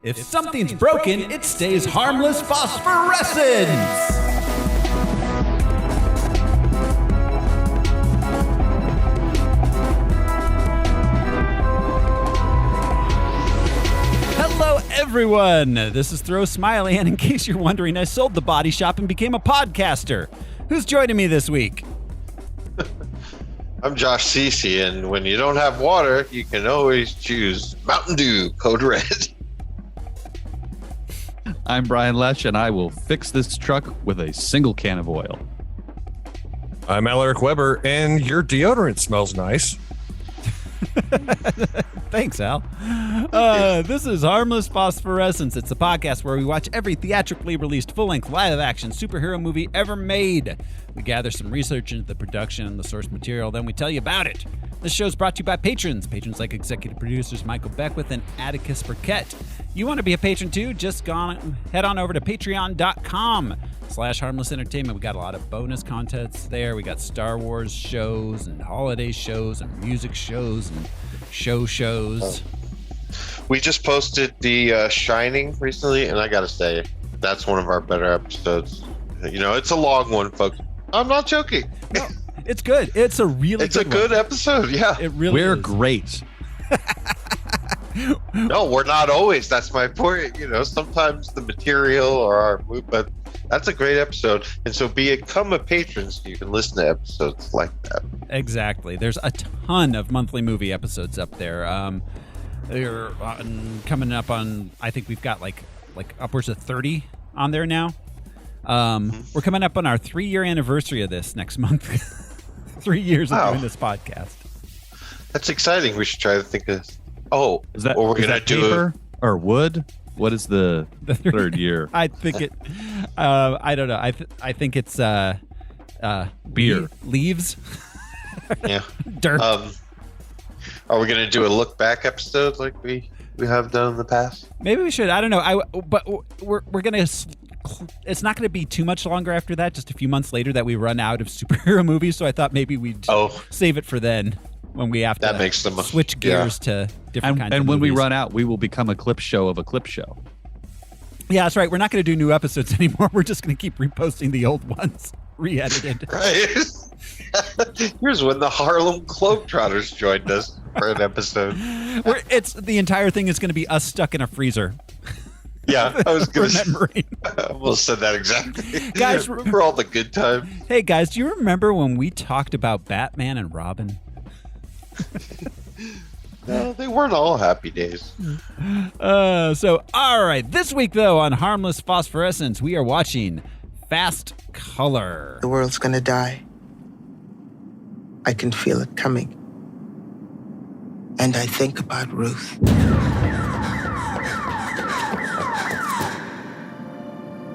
If something's broken, it stays harmless phosphorescence! Hello, everyone! This is Throw Smiley, and in case you're wondering, I sold the body shop and became a podcaster. Who's joining me this week? I'm Josh Cece, and when you don't have water, you can always choose Mountain Dew Code Red. I'm Brian Lesh, and I will fix this truck with a single can of oil. I'm Alaric Weber, and your deodorant smells nice. Thanks, Al. This is Harmless Phosphorescence. It's a podcast where we watch every theatrically released full-length live-action superhero movie ever made. We gather some research into the production and the source material, then we tell you about it. This show is brought to you by patrons like executive producers Michael Beckwith and Atticus Burkett. You want to be a patron too? Just head on over to patreon.com/harmless entertainment. We got a lot of bonus contents there. We got Star Wars shows and holiday shows and music shows and shows. We just posted the Shining recently, and I gotta say, that's one of our better episodes. You know, it's a long one, folks. I'm not joking. No, it's good. It's a really good episode, yeah. It really We're is. great. No, we're not always. That's my point. You know, sometimes the material or our mood, but that's a great episode. And so become a patron so you can listen to episodes like that. Exactly. There's a ton of monthly movie episodes up there. They're coming up on, I think we've got like upwards of 30 on there now. We're coming up on our 3-year anniversary of this next month. 3 years of doing this podcast. That's exciting. We should try to think of. Is that, we're gonna do paper or wood? What is the third year? I think it. I don't know. I think it's beer leaves. Yeah. Dirt. Are we gonna do a look back episode like we have done in the past? Maybe we should. I don't know. But we're gonna. It's not going to be too much longer after that. Just a few months later that we run out of superhero movies. So I thought maybe we'd save it for then when we have to switch gears to different kinds of movies. And when we run out, we will become a clip show of a clip show. Yeah, that's right. We're not going to do new episodes anymore. We're just going to keep reposting the old ones, re-edited. Right. Here's when the Harlem Globetrotters joined us for an episode. The entire thing is going to be us stuck in a freezer. Yeah, I was going to almost said that exactly. Guys, remember all the good times? Hey, guys, do you remember when we talked about Batman and Robin? No, they weren't all happy days. All right. This week, though, on Harmless Phosphorescence, we are watching Fast Color. The world's gonna die. I can feel it coming. And I think about Ruth.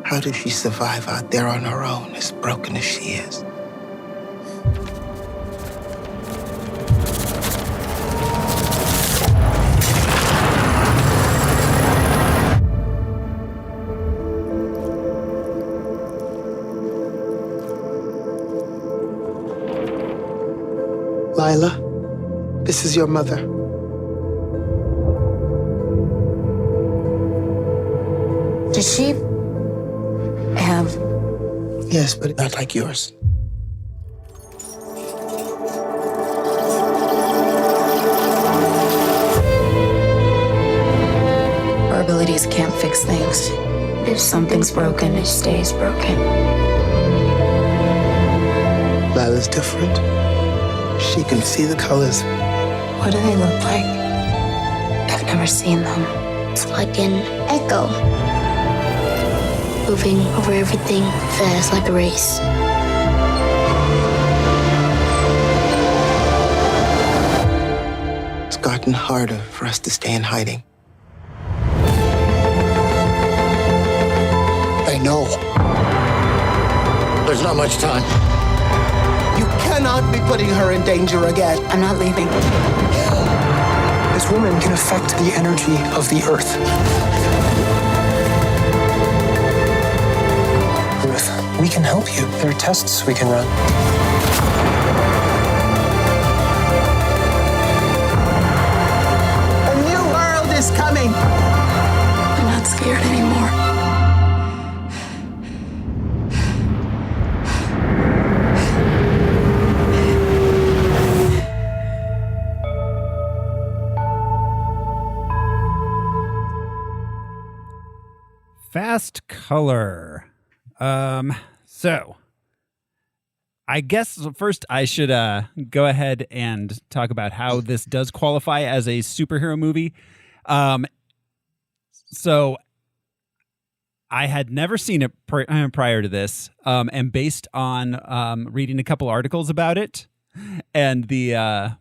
How does she survive out there on her own, as broken as she is? Lila, this is your mother. Did she have? Yes, but not like yours. Our abilities can't fix things. If something's broken, it stays broken. Lila's different. She can see the colors. What do they look like? I've never seen them. It's like an echo. Moving over everything fast like a race. It's gotten harder for us to stay in hiding. They know. There's not much time. You cannot be putting her in danger again. I'm not leaving. This woman can affect the energy of the earth. Ruth, we can help you. There are tests we can run. A new world is coming. I'm Fast color. So I guess first I should go ahead and talk about how this does qualify as a superhero movie. So I had never seen it prior to this, and based on reading a couple articles about it and the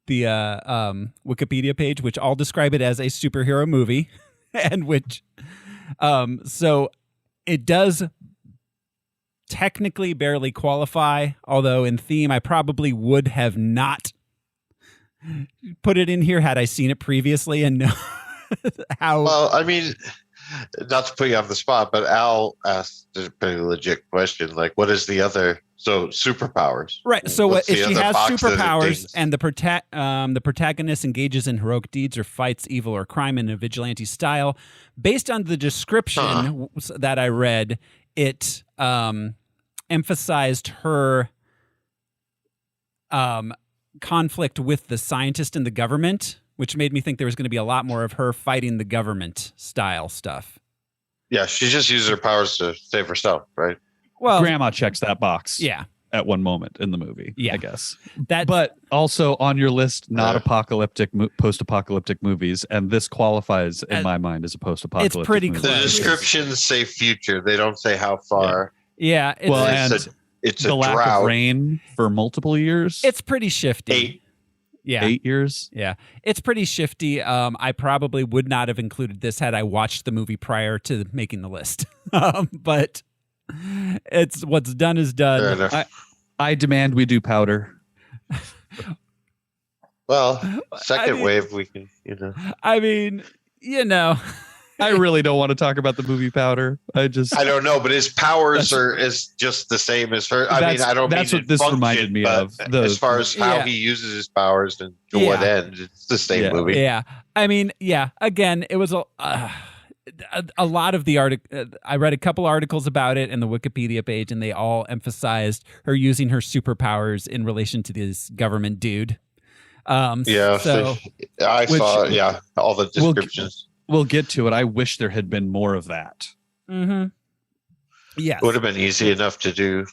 Wikipedia page, which all describe it as a superhero movie, and which so it does technically barely qualify, although in theme I probably would have not put it in here had I seen it previously and know how. Well, I mean, not to put you on the spot, but Al asked a pretty legit question, like, what is the other? So superpowers, right? So What's if the she other has box that it superpowers dings? and the protagonist engages in heroic deeds or fights evil or crime in a vigilante style, based on the description that I read, it emphasized her conflict with the scientist and the government, which made me think there was going to be a lot more of her fighting the government style stuff. Yeah, she just uses her powers to save herself, right? Well, Grandma checks that box. yeah, At one moment in the movie, Yeah. I guess. that. But also on your list, not Yeah. apocalyptic, post-apocalyptic movies, and this qualifies in my mind as a post-apocalyptic. It's pretty movie. The close. descriptions say future; they don't say how far. yeah, it's, Well, It's and It's a the lack drought. of rain for multiple years. it's pretty shifty. 8. Yeah, 8 years. Yeah, it's pretty shifty. I probably would not have included this had I watched the movie prior to making the list. But it's what's done is Fair done. enough. I demand we do powder. Well, second mean- wave, we can, I mean, you know, I really don't want to talk about the movie Powder. I I don't know, but his powers is just the same as her. I mean, That's- I don't that's mean what this function, reminded me but of. The- as far as how Yeah. he uses his powers and to what end, it's the same Yeah. movie. yeah. I mean, yeah. Again, it was a lot of the article. I read a couple articles about it in the Wikipedia page, and they all emphasized her using her superpowers in relation to this government dude. Yeah, So I Which- saw. Yeah, all the We'll- descriptions. We'll get to it. I wish there had been more of that. yes. It would have been easy enough to do.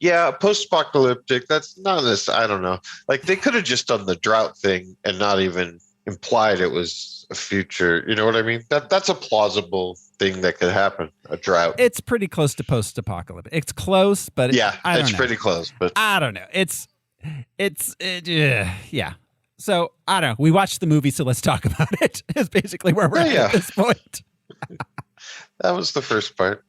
Yeah, post-apocalyptic. That's not this. I don't know. Like they could have just done the drought thing and not even implied it was a future. You know what I mean? That's a plausible thing that could happen. A drought. It's pretty close to post-apocalyptic. It's close, but Yeah, I don't it's know. pretty close. But I don't know. Yeah. So I don't know. We watched the movie, so let's talk about it. Is basically where we're Yeah. at this point. that was the first part.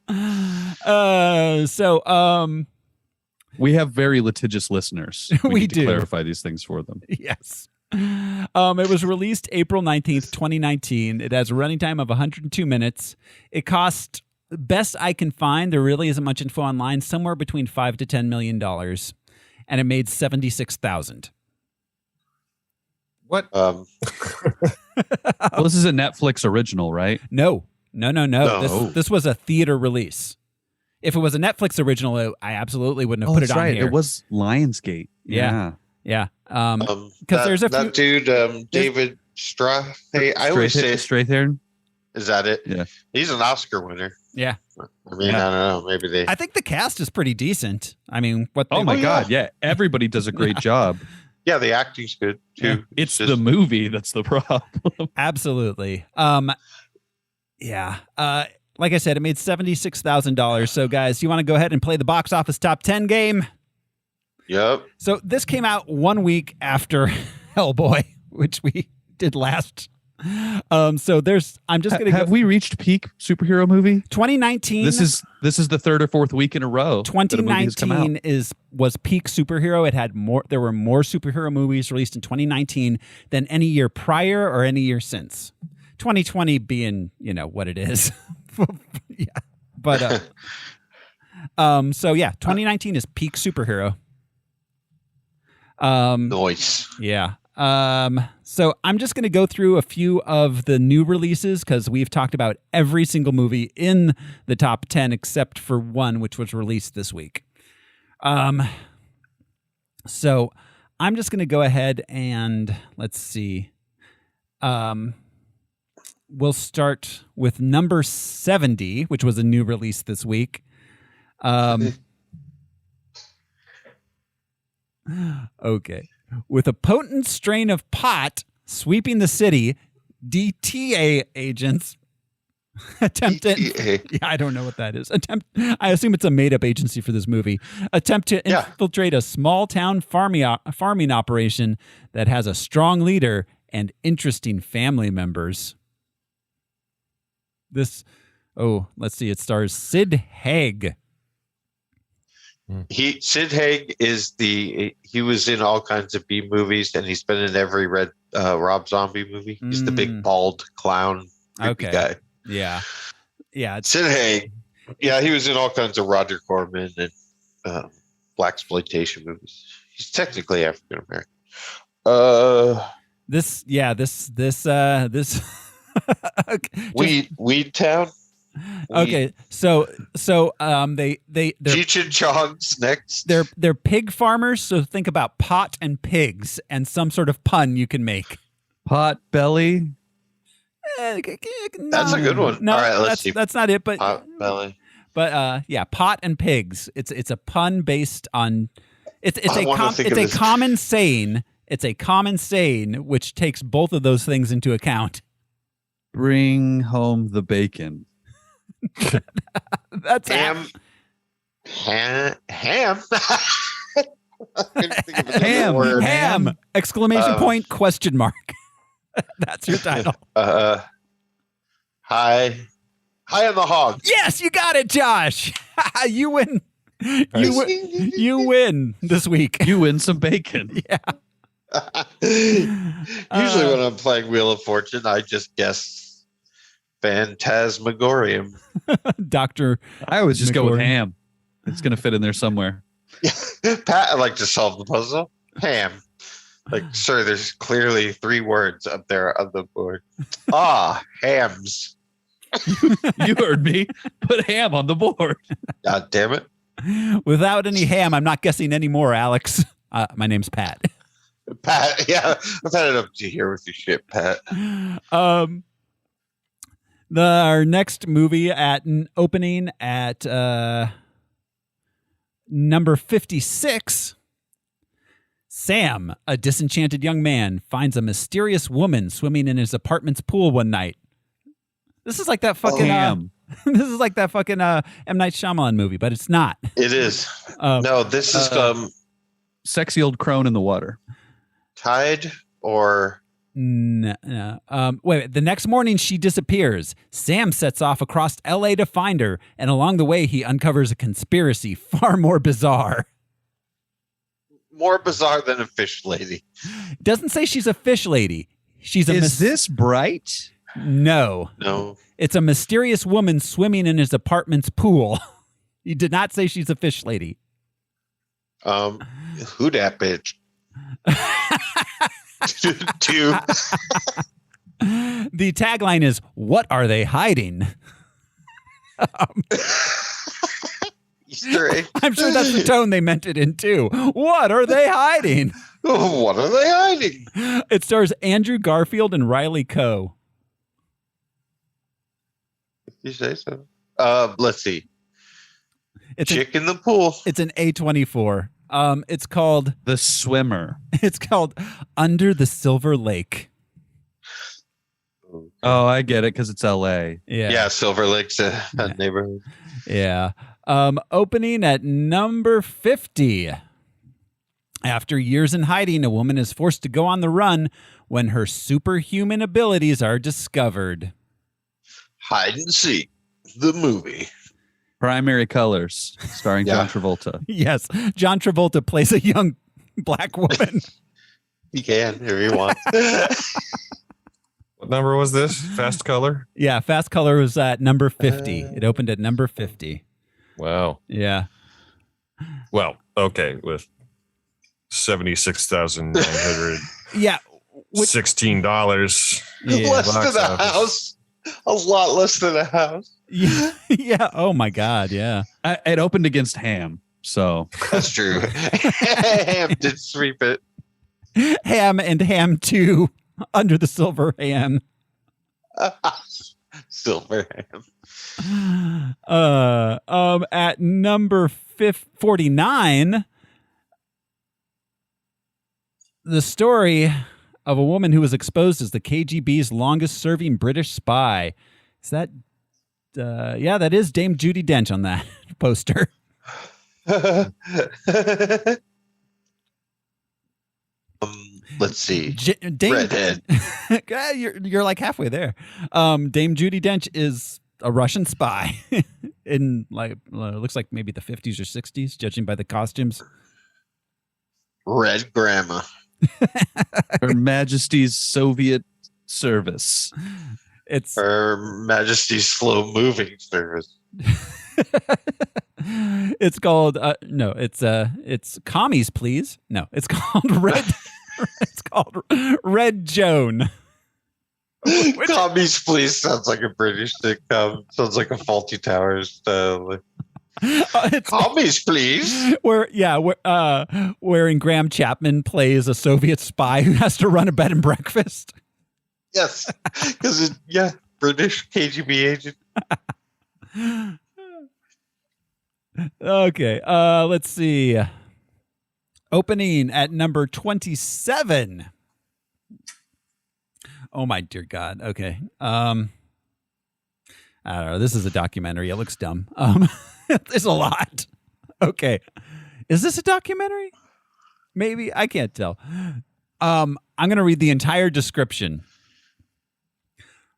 We have very litigious listeners. We need to do. clarify these things for them. Yes. It was released April 19th, 2019. It has a running time of 102 minutes. It cost, best I can find, there really isn't much info online, somewhere between $5 to $10 million. And it made 76,000. What? Well, this is a Netflix original, right? No. No. This was a theater release. If it was a Netflix original, I absolutely wouldn't have put it on here. It was Lionsgate. Yeah. Yeah. Because That- there's a few. that dude, David Straw. Hey, I always say, straight hair. is that it? Yeah. He's an Oscar winner. Yeah. I mean, I don't know. Maybe they. I think the cast is pretty decent. I mean, what? Oh my yeah. God! Yeah, everybody does a great job. Yeah, the acting's good too. It's just- the movie that's the problem. Absolutely. Yeah. Like I said, it made $76,000. So, guys, you want to go ahead and play the box office top 10 game? Yep. So this came out 1 week after Hellboy, which we did last. So there's. I'm just gonna Have go. we reached peak superhero movie? 2019. This is the third or fourth week in a row. that a movie has come out. 2019 was peak superhero. It had more. There were more superhero movies released in 2019 than any year prior or any year since. 2020 being, what it is. Yeah. But so yeah, 2019 is peak superhero. Noise. Yeah. So I'm just going to go through a few of the new releases because we've talked about every single movie in the top 10 except for one, which was released this week. So I'm just going to go ahead and let's see. we'll start with number 70, which was a new release this week. Okay. With a potent strain of pot sweeping the city, DTA agents attempt to... Yeah, I don't know what that is. I assume it's a made-up agency for this movie. Attempt to infiltrate a small-town farming operation that has a strong leader and interesting family members. Let's see. It stars Sid Haig. Sid Haig he was in all kinds of B movies, and he's been in every Rob Zombie movie. He's the big bald clown guy. Yeah. Sid Haig. Yeah, he was in all kinds of Roger Corman and blaxploitation movies. He's technically African American. This okay, Weed Town. Okay, so they're Cheech and Chong's next. They're pig farmers, so think about pot and pigs and some sort of pun you can make. Pot belly. That's a good one. No, all right, let's see. That's not it, but Pot belly. But yeah, pot and pigs. It's a pun based on it's a common saying. It's a common saying which takes both of those things into account. Bring home the bacon. That's ham. Ham. Exclamation point, question mark. That's your title. High on the hog. Yes, you got it, Josh. You win. You win this week. You win some bacon. Yeah. Usually when I'm playing Wheel of Fortune, I just guess Phantasmagorium. Doctor. I always just go with ham. It's going to fit in there somewhere. Pat, I like to solve the puzzle. Ham. Like, sir, there's clearly 3 words up there on the board. Hams. You heard me. Put ham on the board. God damn it. Without any ham, I'm not guessing anymore, Alex. My name's Pat. Pat, yeah. I've had it up to here with your shit, Pat. Our next movie opening at number 56. Sam, a disenchanted young man, finds a mysterious woman swimming in his apartment's pool one night. This is like that fucking this is like that fucking M. Night Shyamalan movie, but it's not. It is. No, this is sexy old crone in the water. Tide or no. Wait. The next morning, she disappears. Sam sets off across L.A. to find her, and along the way, he uncovers a conspiracy far more bizarre. More bizarre than a fish lady. Doesn't say she's a fish lady. Is this Bright? No. It's a mysterious woman swimming in his apartment's pool. He did not say she's a fish lady. Who that bitch? Two. The tagline is, "What are they hiding?" Easter egg. I'm sure that's the tone they meant it in too. What are they hiding? What are they hiding? It stars Andrew Garfield and Riley Coe. You say so? Let's see. It's Chick in the pool. It's an A24. It's called The Swimmer. It's called Under the Silver Lake. Oh, I get it because it's L.A. Yeah, Silver Lake's a neighborhood. Yeah. Opening at number 50. After years in hiding, a woman is forced to go on the run when her superhuman abilities are discovered. Hide and Seek, the movie. Primary Colors, starring John Travolta. Yes, John Travolta plays a young black woman. He can if he wants. What number was this? Fast Color? Yeah, Fast Color was at number 50. It opened at number 50. Wow. Yeah. Well, okay, with 76,900. Yeah. $16. Yeah. Less than a house. A lot less than a house. Yeah. Yeah. Oh my God. Yeah. It opened against Ham, so that's true. Ham did sweep it. Ham and Ham 2, Under the Silver Ham. Silver ham. At number 49, the story of a woman who was exposed as the KGB's longest-serving British spy. Is that? Yeah, that is Dame Judi Dench on that poster. Let's see. Dame, Redhead. you're like halfway there. Dame Judi Dench is a Russian spy in looks like maybe the 50s or 60s, judging by the costumes. Red Grandma. Her Majesty's Soviet Service. It's Her Majesty's slow moving service. It's called no, it's Commies Please. No, it's called Red. It's called Red Joan. Commies Please sounds like a British sitcom. Sounds like a Faulty Towers style. Commies Please. Wherein Graham Chapman plays a Soviet spy who has to run a bed and breakfast. Yes, because British KGB agent. Okay, let's see. Opening at number 27. Oh my dear God. Okay. I don't know. This is a documentary. It looks dumb. There's a lot. Okay. Is this a documentary? Maybe. I can't tell. I'm going to read the entire description.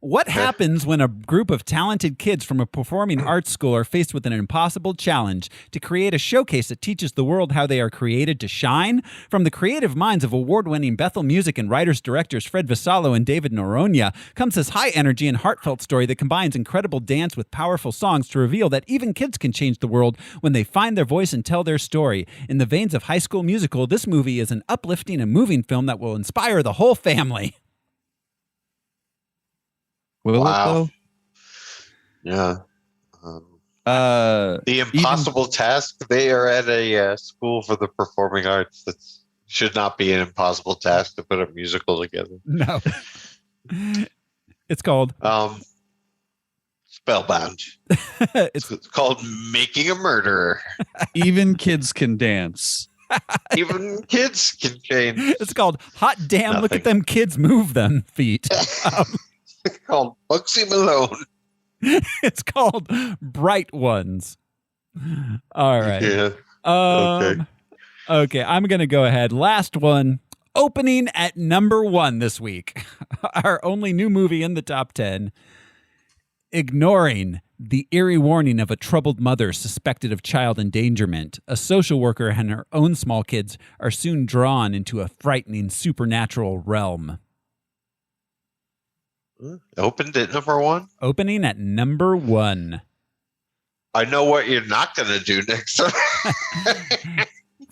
What happens when a group of talented kids from a performing arts school are faced with an impossible challenge to create a showcase that teaches the world how they are created to shine? From the creative minds of award-winning Bethel Music and writers-directors Fred Vassallo and David Noronha comes this high-energy and heartfelt story that combines incredible dance with powerful songs to reveal that even kids can change the world when they find their voice and tell their story. In the veins of High School Musical, this movie is an uplifting and moving film that will inspire the whole family. Will it though? Yeah. The impossible task. They are at a school for the performing arts. That should not be an impossible task to put a musical together. No. It's called Spellbound. It's called Making a Murderer. Even kids can dance. Even kids can change. It's called Hot Damn, Look at Them Kids Move Them Feet. It's called Bugsy Malone. It's called Bright Ones. All right. Yeah. Okay, I'm going to go ahead. Last one. Opening at number 1 this week. Our only new movie in the top 10. Ignoring the eerie warning of a troubled mother suspected of child endangerment, a social worker and her own small kids are soon drawn into a frightening supernatural realm. Opened at number 1? Opening at number 1. I know what you're not going to do next time.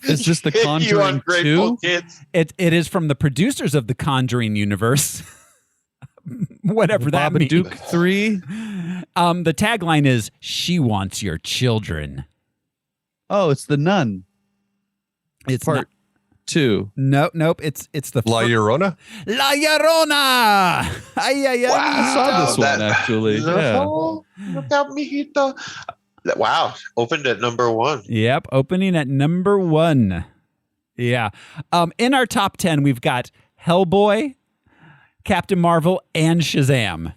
Is this The Conjuring You ungrateful 2? kids. It is from the producers of the Conjuring universe. Whatever that means. Babadook 3? The tagline is, "She wants your children." Oh, it's The Nun. It's Part 2. Nope. It's the La Llorona? La Llorona. Ay, ay, ay. I saw this one, actually. Yeah. Look out, mijito. Wow. Opened at number 1. Yep, opening at number 1. Yeah. In our top 10, we've got Hellboy, Captain Marvel, and Shazam.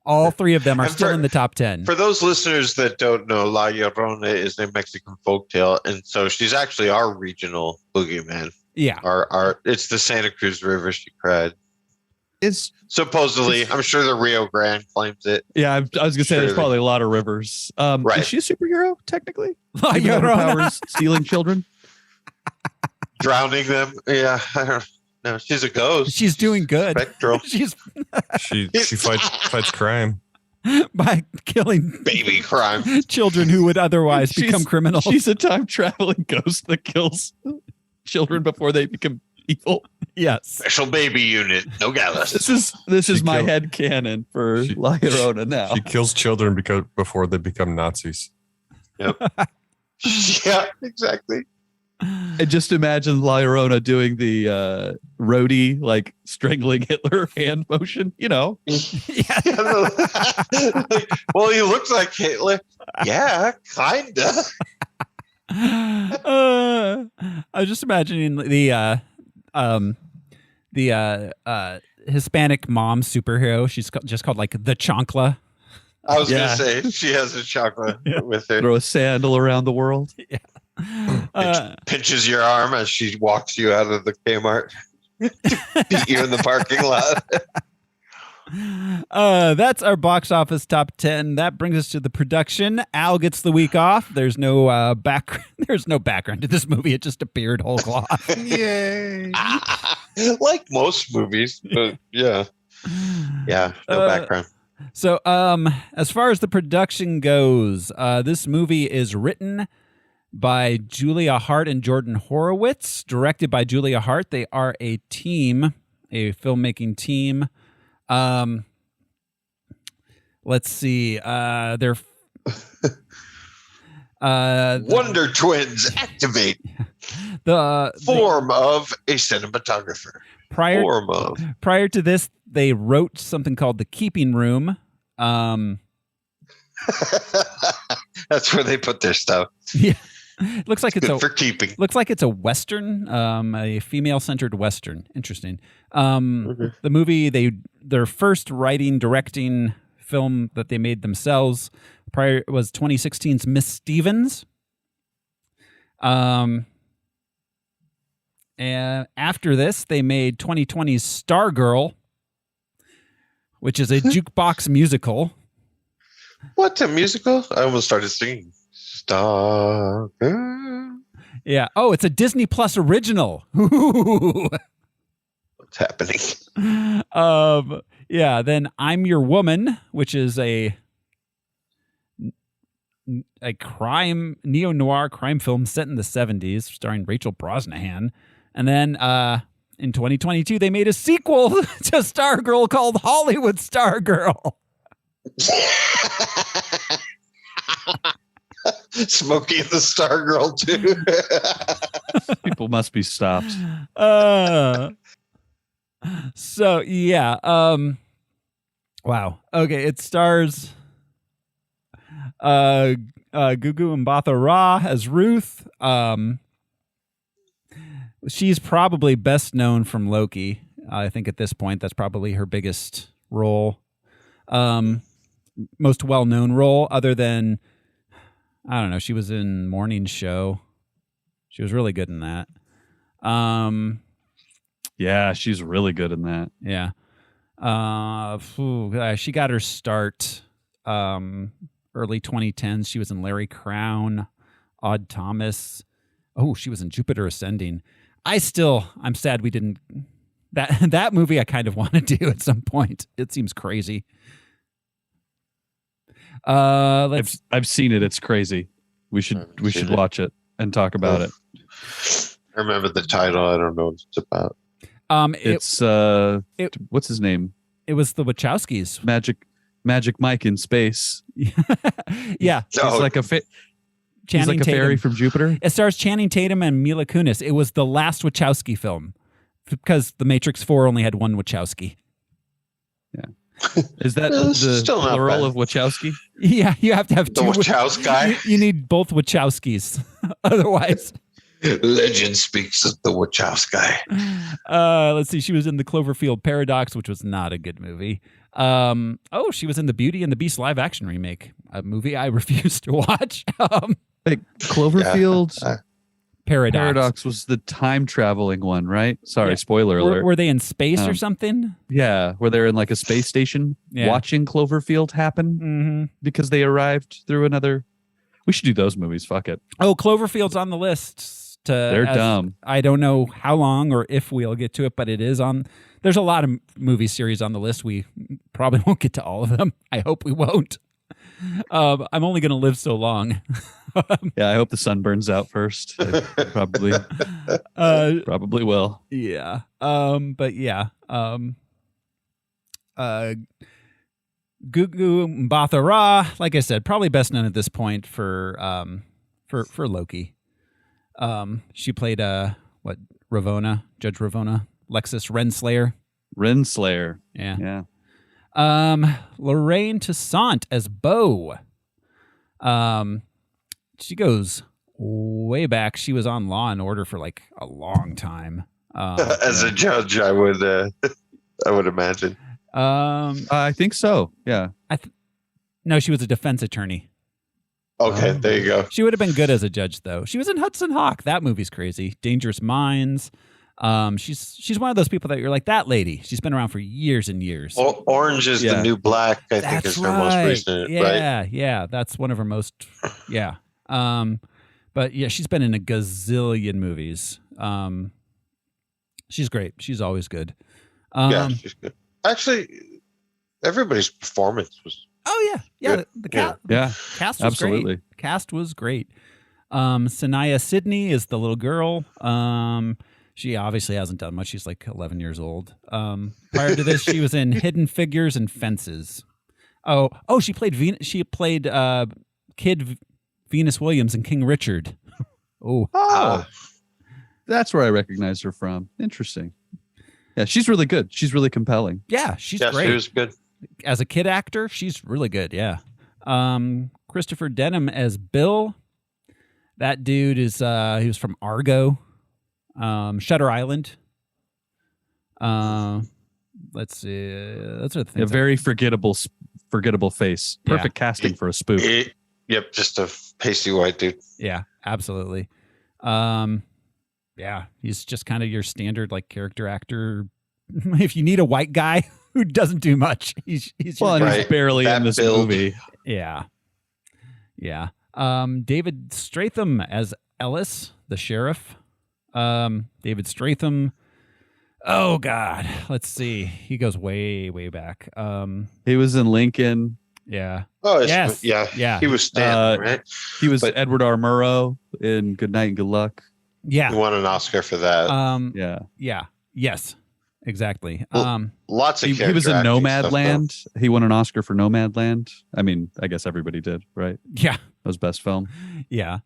All 3 of them are still in the top 10. For those listeners that don't know, La Llorona is a Mexican folktale, and so she's actually our regional boogeyman. Yeah. It's the Santa Cruz River she cried. It's Supposedly, I'm sure the Rio Grande claims it. Yeah, I was going to say there's probably a lot of rivers. Right. Is she a superhero, technically? La Even though her Llorona. powers stealing children? Drowning them. Yeah, I don't know. She's a ghost. She's doing good. Spectral. She's She fights crime. by killing Baby crime. children who would otherwise become criminals. She's a time-traveling ghost that kills children before they become evil. Yes. Special baby unit. No gallus. This is my killed- head canon for She- La Llorona now. She kills children before they become Nazis. Yep. Yeah, exactly. And just imagine La Llorona doing the roadie, like strangling Hitler hand motion, Well, he looks like Hitler. Yeah, kinda. I was just imagining the Hispanic mom superhero. She's just called like the Chancla. I was gonna say she has a chocolate with her. throw a sandal around the world. Yeah. Pinches your arm as she walks you out of the Kmart. Beat you in the parking lot. That's our box office top 10. That brings us to the production. Al gets the week off. There's no There's no background to this movie. It just appeared whole cloth. Yay! Like most movies, but yeah, no background. So, as far as the production goes, this movie is written by Julia Hart and Jordan Horowitz, directed by Julia Hart. They are a team, a filmmaking team. Let's see. They're Wonder Twins activate. Form of a cinematographer. Prior to this, they wrote something called The Keeping Room. That's where they put their stuff. Yeah. Looks like it's good for keeping. Looks like it's a Western, a female-centered Western. Interesting. The movie, their first writing, directing film that they made themselves prior was 2016's Miss Stevens. And after this, they made 2020's Stargirl, which is a jukebox musical. What's a musical? I almost started singing. Stargirl. Yeah. Oh, it's a Disney Plus original. What's happening? Yeah. Then I'm Your Woman, which is a crime, neo-noir crime film set in the 70s, starring Rachel Brosnahan. And then in 2022, they made a sequel to Stargirl called Hollywood Stargirl. Smokey and the Stargirl too. People must be stopped. So yeah. Wow. Okay. It stars Gugu Mbatha Raw as Ruth. She's probably best known from Loki. I think at this point that's probably her biggest role. Most well-known role, other than, I don't know, she was in Morning Show. She was really good in that. Yeah, she's really good in that. Yeah. She got her start early 2010s. She was in Larry Crown, Odd Thomas. Oh, she was in Jupiter Ascending. I'm sad we didn't. That movie I kind of want to do at some point. It seems crazy. I've seen it. It's crazy. We should watch it and talk about it. I remember the title. I don't know what it's about. What's his name? It was the Wachowskis. Magic Mike in space. Yeah, he's like a he's like a fairy from Jupiter. It stars Channing Tatum and Mila Kunis. It was the last Wachowski film because The Matrix 4 only had one Wachowski. Yeah. Is that the plural of Wachowski? Yeah, you have to have the two Wachowski guy. You need both Wachowskis. Otherwise. Legend speaks of the Wachowski guy. Let's see. She was in The Cloverfield Paradox, which was not a good movie. She was in the Beauty and the Beast live action remake, a movie I refused to watch. Cloverfield Paradox was the time traveling one, right? Sorry, spoiler alert. Were they in space or something? Yeah, where they're in like a space station watching Cloverfield happen because they arrived through another. We should do those movies. Fuck it. Oh, Cloverfield's on the list. They're dumb. I don't know how long or if we'll get to it, but it is on. There's a lot of movie series on the list. We probably won't get to all of them. I hope we won't. I'm only going to live so long. Yeah, I hope the sun burns out first. Probably will. Yeah. But yeah. Gugu Mbatha Raw, like I said, probably best known at this point for Loki. She played Ravonna, Judge Ravonna, Lexis Renslayer. Renslayer. Yeah. Lorraine Toussaint as Bo. She goes way back. She was on Law and Order for like a long time. As a judge, I would imagine. I think so. Yeah. No, she was a defense attorney. Okay, there you go. She would have been good as a judge, though. She was in Hudson Hawk. That movie's crazy. Dangerous Minds. She's one of those people that you're like, that lady. She's been around for years and years. Orange is the New Black, I think is her most recent, right? Yeah. That's one of her most, yeah. But yeah, she's been in a gazillion movies. She's great. She's always good. Yeah, she's good. Actually, everybody's performance was. Oh yeah. The cast. Yeah, cast was absolutely. Great. Cast was great. Sanaya Sidney is the little girl. She obviously hasn't done much. She's like 11 years old. Prior to this, she was in Hidden Figures and Fences. Oh, she played Kid Venus Williams and King Richard. That's where I recognize her from. Interesting. Yeah, she's really good. She's really compelling. Yeah, she's great. She was good. As a kid actor, she's really good. Yeah. Christopher Denham as Bill. That dude is he was from Argo, Shutter Island. Let's see. That's the thing. A very forgettable face. Perfect casting for a spook. Yep, just a pasty white dude. Yeah, absolutely. Yeah, he's just kind of your standard like character actor. If you need a white guy who doesn't do much, he's barely in this movie. Yeah. David Stratham as Ellis, the sheriff. David Stratham. Oh God, let's see. He goes way, way back. He was in Lincoln. Yeah. Oh, yes. Yeah. He was Stanton, right? He was Edward R. Murrow in Good Night and Good Luck. Yeah. He won an Oscar for that. Yeah. Yes. Exactly. Lots of he was in Nomadland. He won an Oscar for Nomadland. I mean, I guess everybody did, right? Yeah. That was best film. Yeah.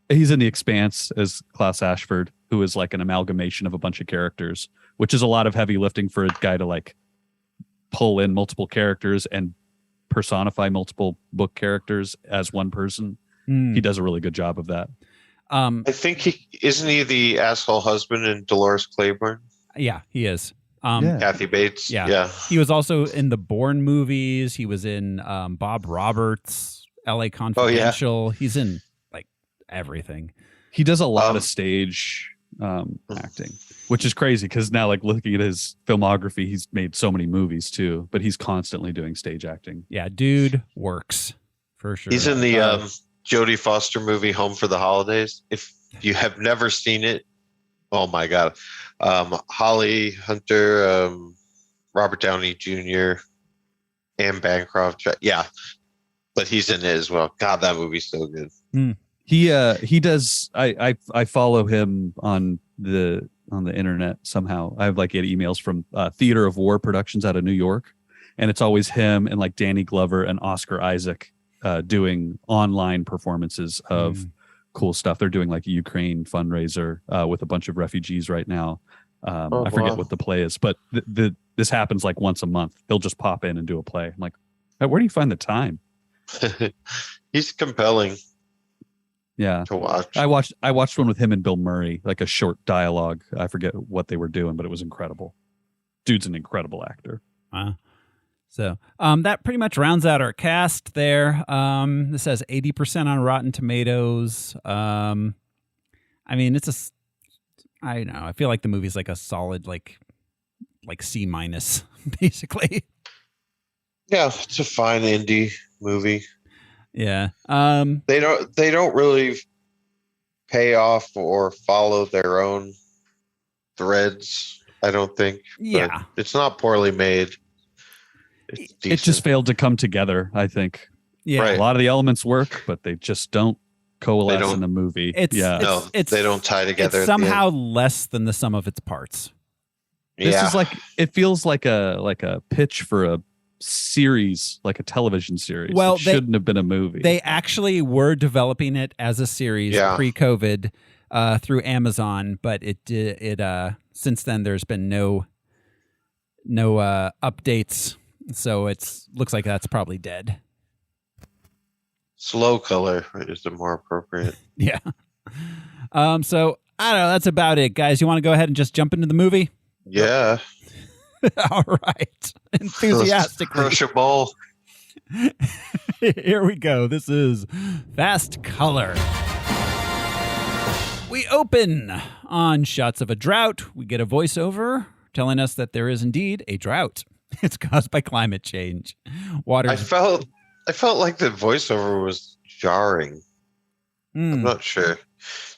He's in The Expanse as Klaus Ashford, who is like an amalgamation of a bunch of characters, which is a lot of heavy lifting for a guy to like pull in multiple characters and personify multiple book characters as one person. He does a really good job of that. I think he the asshole husband in Dolores Claiborne. Yeah, he is. Kathy Bates. Yeah. He was also in the Bourne movies. He was in Bob Roberts, L.A. Confidential. He's in like everything. He does a lot of stage acting, which is crazy because now, like looking at his filmography, he's made so many movies too, but he's constantly doing stage acting. Yeah, dude works for sure. He's in the Jodie Foster movie Home for the Holidays. If you have never seen it, oh my God. Holly Hunter, Robert Downey Jr., Anne Bancroft. Yeah, but he's in it as well. God, that movie's so good. He does. I follow him on the internet somehow. I have like get emails from Theater of War Productions out of New York, and it's always him and like Danny Glover and Oscar Isaac doing online performances of cool stuff. They're doing like a Ukraine fundraiser with a bunch of refugees right now. I forget what the play is, but this happens like once a month. He'll just pop in and do a play. I'm like, where do you find the time? He's compelling. Yeah. To watch. I watched one with him and Bill Murray, like a short dialogue. I forget what they were doing, but it was incredible. Dude's an incredible actor. So that pretty much rounds out our cast there. This has 80% on Rotten Tomatoes. I mean, I don't know. I feel like the movie's like a solid like C-, basically. Yeah, it's a fine indie movie. Yeah. They don't really pay off or follow their own threads, I don't think. Yeah. But it's not poorly made. It just failed to come together, I think. Yeah. Right. A lot of the elements work, but they just don't coalesce in the movie. They don't tie together. It's somehow less than the sum of its parts. This is like, it feels like a pitch for a series, like a television series. Well, it shouldn't have been a movie. They actually were developing it as a series pre-COVID. through Amazon, but it since then there's been no updates, so it's looks like that's probably dead. Slow color is the more appropriate. Yeah. So I don't know. That's about it, guys. You want to go ahead and just jump into the movie? Yeah. All right. Enthusiastically. Crush a bowl. Here we go. This is Fast Color. We open on shots of a drought. We get a voiceover telling us that there is indeed a drought. It's caused by climate change. Water. I felt like the voiceover was jarring. I'm not sure.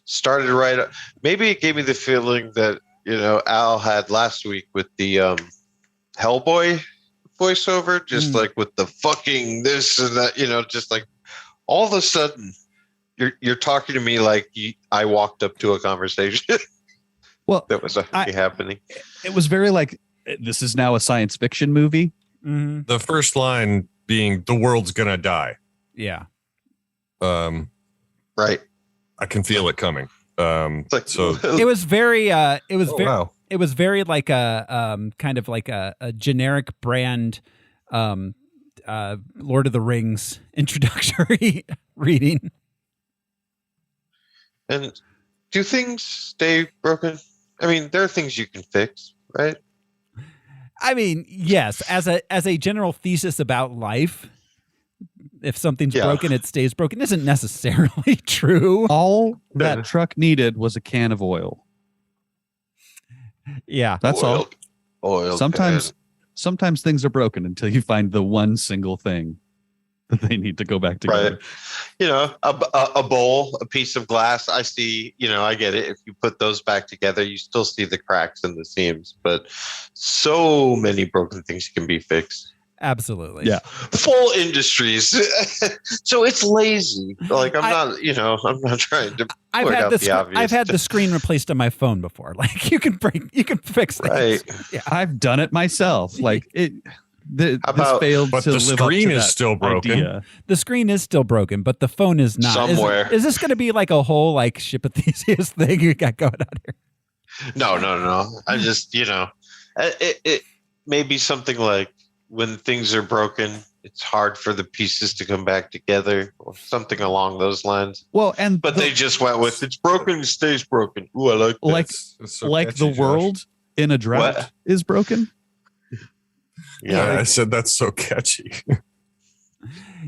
Started right up. Maybe it gave me the feeling that, Al had last week with the Hellboy voiceover, just like with the fucking this and that, just like all of a sudden you're talking to me like I walked up to a conversation. Well, that was happening. It was very like, this is now a science fiction movie. Mm-hmm. The first line being "the world's gonna die." Yeah. Right. I can feel it coming. So it was very. It was very. Wow. It was very like a kind of like a generic brand, Lord of the Rings introductory reading. And do things stay broken? I mean, there are things you can fix, right? I mean, yes. As a general thesis about life, if something's broken, it stays broken. Isn't necessarily true. All that truck needed was a can of oil. Yeah, that's all. Oil. Sometimes things are broken until you find the one single thing that they need to go back together. Right. A bowl, a piece of glass. I see. I get it. If you put those back together, you still see the cracks and the seams. But so many broken things can be fixed. Absolutely. Yeah. Full industries. So it's lazy. Like I'm not trying to. I've had the screen replaced on my phone before. Like you can fix things. Right. Yeah. I've done it myself. Like it. This failed but to the live up screen to is that still broken. idea. The screen is still broken, but the phone is not. Somewhere. Is this going to be like a whole like ship of Theseus thing you got going on here? No. I just it may be something like when things are broken, it's hard for the pieces to come back together, or something along those lines. Well, but they just went with it's broken, it stays broken. Ooh, I like that. It's so like catchy, the world Josh. in a drought What? is broken. Yeah, I said that's so catchy.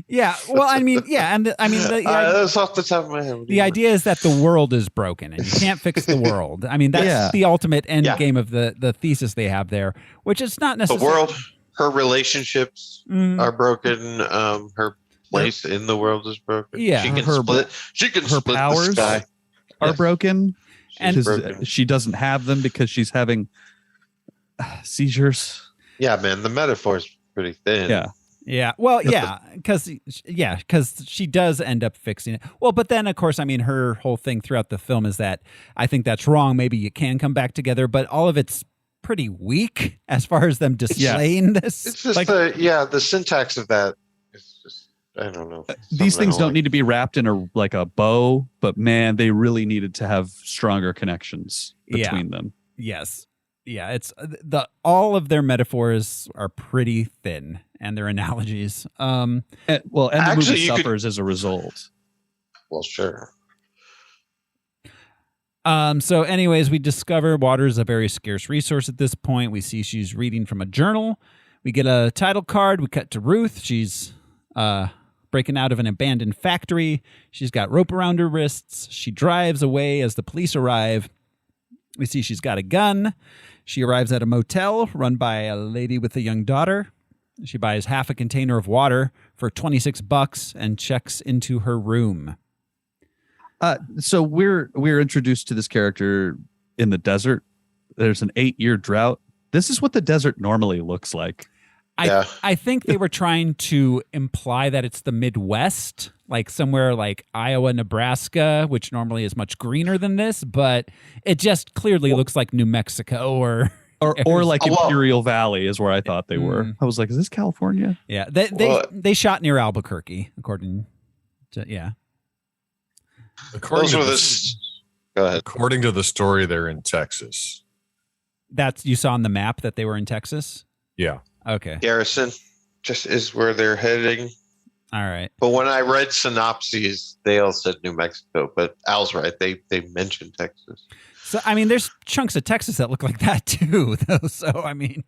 Yeah. Well, I mean, yeah, and I mean, that's off the top of my head. the idea is that the world is broken and you can't fix the world. I mean, that's the ultimate end game of the thesis they have there, which is not the necessarily world. Her relationships are broken. Her place in the world is broken. Yeah, she can split. She can split powers the sky. are broken, She's and broken. she doesn't have them because she's having seizures. Yeah, man, the metaphor is pretty thin. Yeah. Well, because she does end up fixing it. Well, but then of course, I mean, her whole thing throughout the film is that I think that's wrong. Maybe you can come back together, but all of it's pretty weak as far as them displaying this. It's just the syntax of that is just, I don't know. These things don't need to be wrapped in a bow, but man, they really needed to have stronger connections between them. Yes. Yeah, it's all of their metaphors are pretty thin and their analogies. And the movie suffers as a result. Well, sure. So anyways, we discover water is a very scarce resource at this point. We see she's reading from a journal. We get a title card. We cut to Ruth. She's breaking out of an abandoned factory. She's got rope around her wrists. She drives away as the police arrive. We see she's got a gun. She arrives at a motel run by a lady with a young daughter. She buys half a container of water for $26 and checks into her room. So we're introduced to this character in the desert. There's an 8-year drought. This is what the desert normally looks like. I think they were trying to imply that it's the Midwest, like somewhere like Iowa, Nebraska, which normally is much greener than this, but it just clearly looks like New Mexico or like Imperial Valley is where I thought they were. I was like, is this California? Yeah, they shot near Albuquerque, according to Those were the Go ahead. According to the story, they're in Texas. That's you saw on the map that they were in Texas? Yeah. Okay. Garrison just is where they're heading. All right. But when I read synopses, they all said New Mexico. But Al's right. They mentioned Texas. So, I mean, there's chunks of Texas that look like that too, though. So, I mean.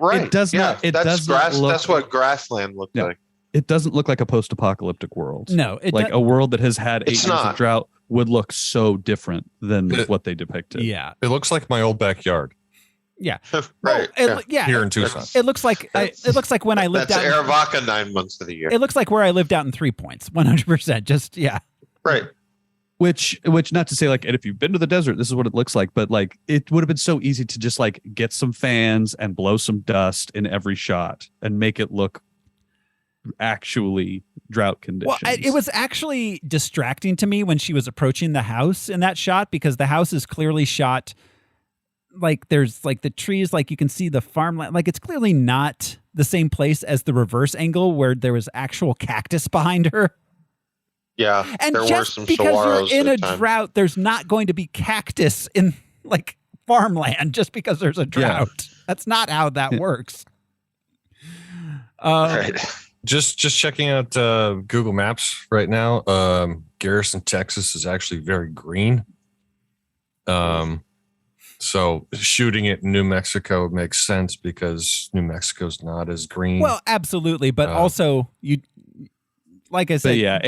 Right. It does not. It that's does not look. That's what grassland looked like. It doesn't look like a post-apocalyptic world. No. A world that has had 8 It's years not. of drought would look so different than what they depicted. Yeah. It looks like my old backyard Yeah. Right. Well, here in Tucson. It looks like when I lived That's out. Arivaca 9 months of the year. It looks like where I lived out in 3 Points. 100%. Just yeah. Right. Which not to say like, and if you've been to the desert, this is what it looks like. But like, it would have been so easy to just like get some fans and blow some dust in every shot and make it look actually drought conditions. Well, it was actually distracting to me when she was approaching the house in that shot, because the house is clearly shot like there's like the trees, like you can see the farmland, like it's clearly not the same place as the reverse angle where there was actual cactus behind her. Yeah. And there were just some because saguaros you're in at a the time. drought, there's not going to be cactus in like farmland just because there's a drought. That's not how that works. Right. Just checking out Google Maps right now. Garrison, Texas is actually very green. So shooting it in New Mexico makes sense because New Mexico's not as green. Well, absolutely, but also you, like I said, But yeah,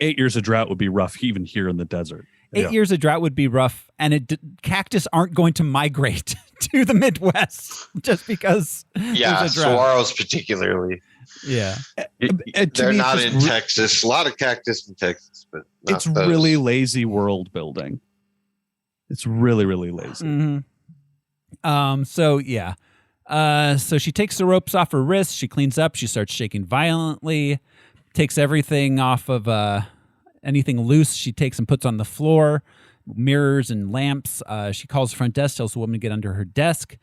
8 years of drought would be rough even here in the desert. 8 years of drought would be rough, and cactus aren't going to migrate to the Midwest just because Yeah, there's a drought. saguaros particularly. Yeah, They're not in Texas. A lot of cactus in Texas, but not It's those. really lazy world building. It's really, really lazy. Mm-hmm. So yeah. So she takes the ropes off her wrists. She cleans up. She starts shaking violently. Takes everything off of anything loose. She takes and puts on the floor. Mirrors and lamps. She calls the front desk. Tells the woman to get under her desk.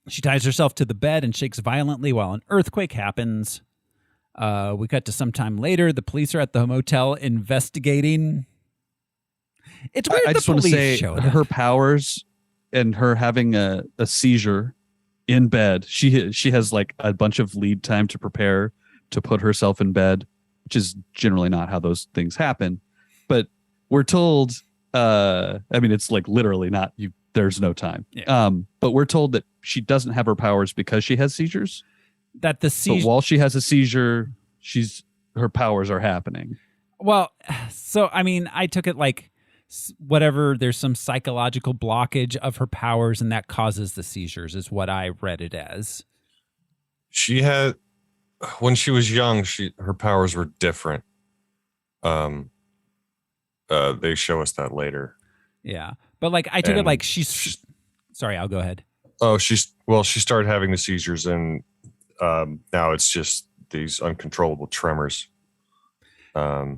She ties herself to the bed and shakes violently while an earthquake happens. We cut to some time later. The police are at the motel investigating. It's weird. I just want to say showed her up. powers and her having a seizure in bed. She has like a bunch of lead time to prepare to put herself in bed, which is generally not how those things happen. But we're told, I mean, it's like literally not you. There's no time. Yeah. But we're told that she doesn't have her powers because she has seizures. That the But seizure. while she has a seizure, her powers are happening. Well, so I mean, I took it like whatever. There's some psychological blockage of her powers, and that causes the seizures. Is what I read it as. She had, when she was young, her powers were different. They show us that later. Yeah, but like I took it And like she's. Sorry, I'll go ahead. Oh, she started having the seizures, and now it's just these uncontrollable tremors. I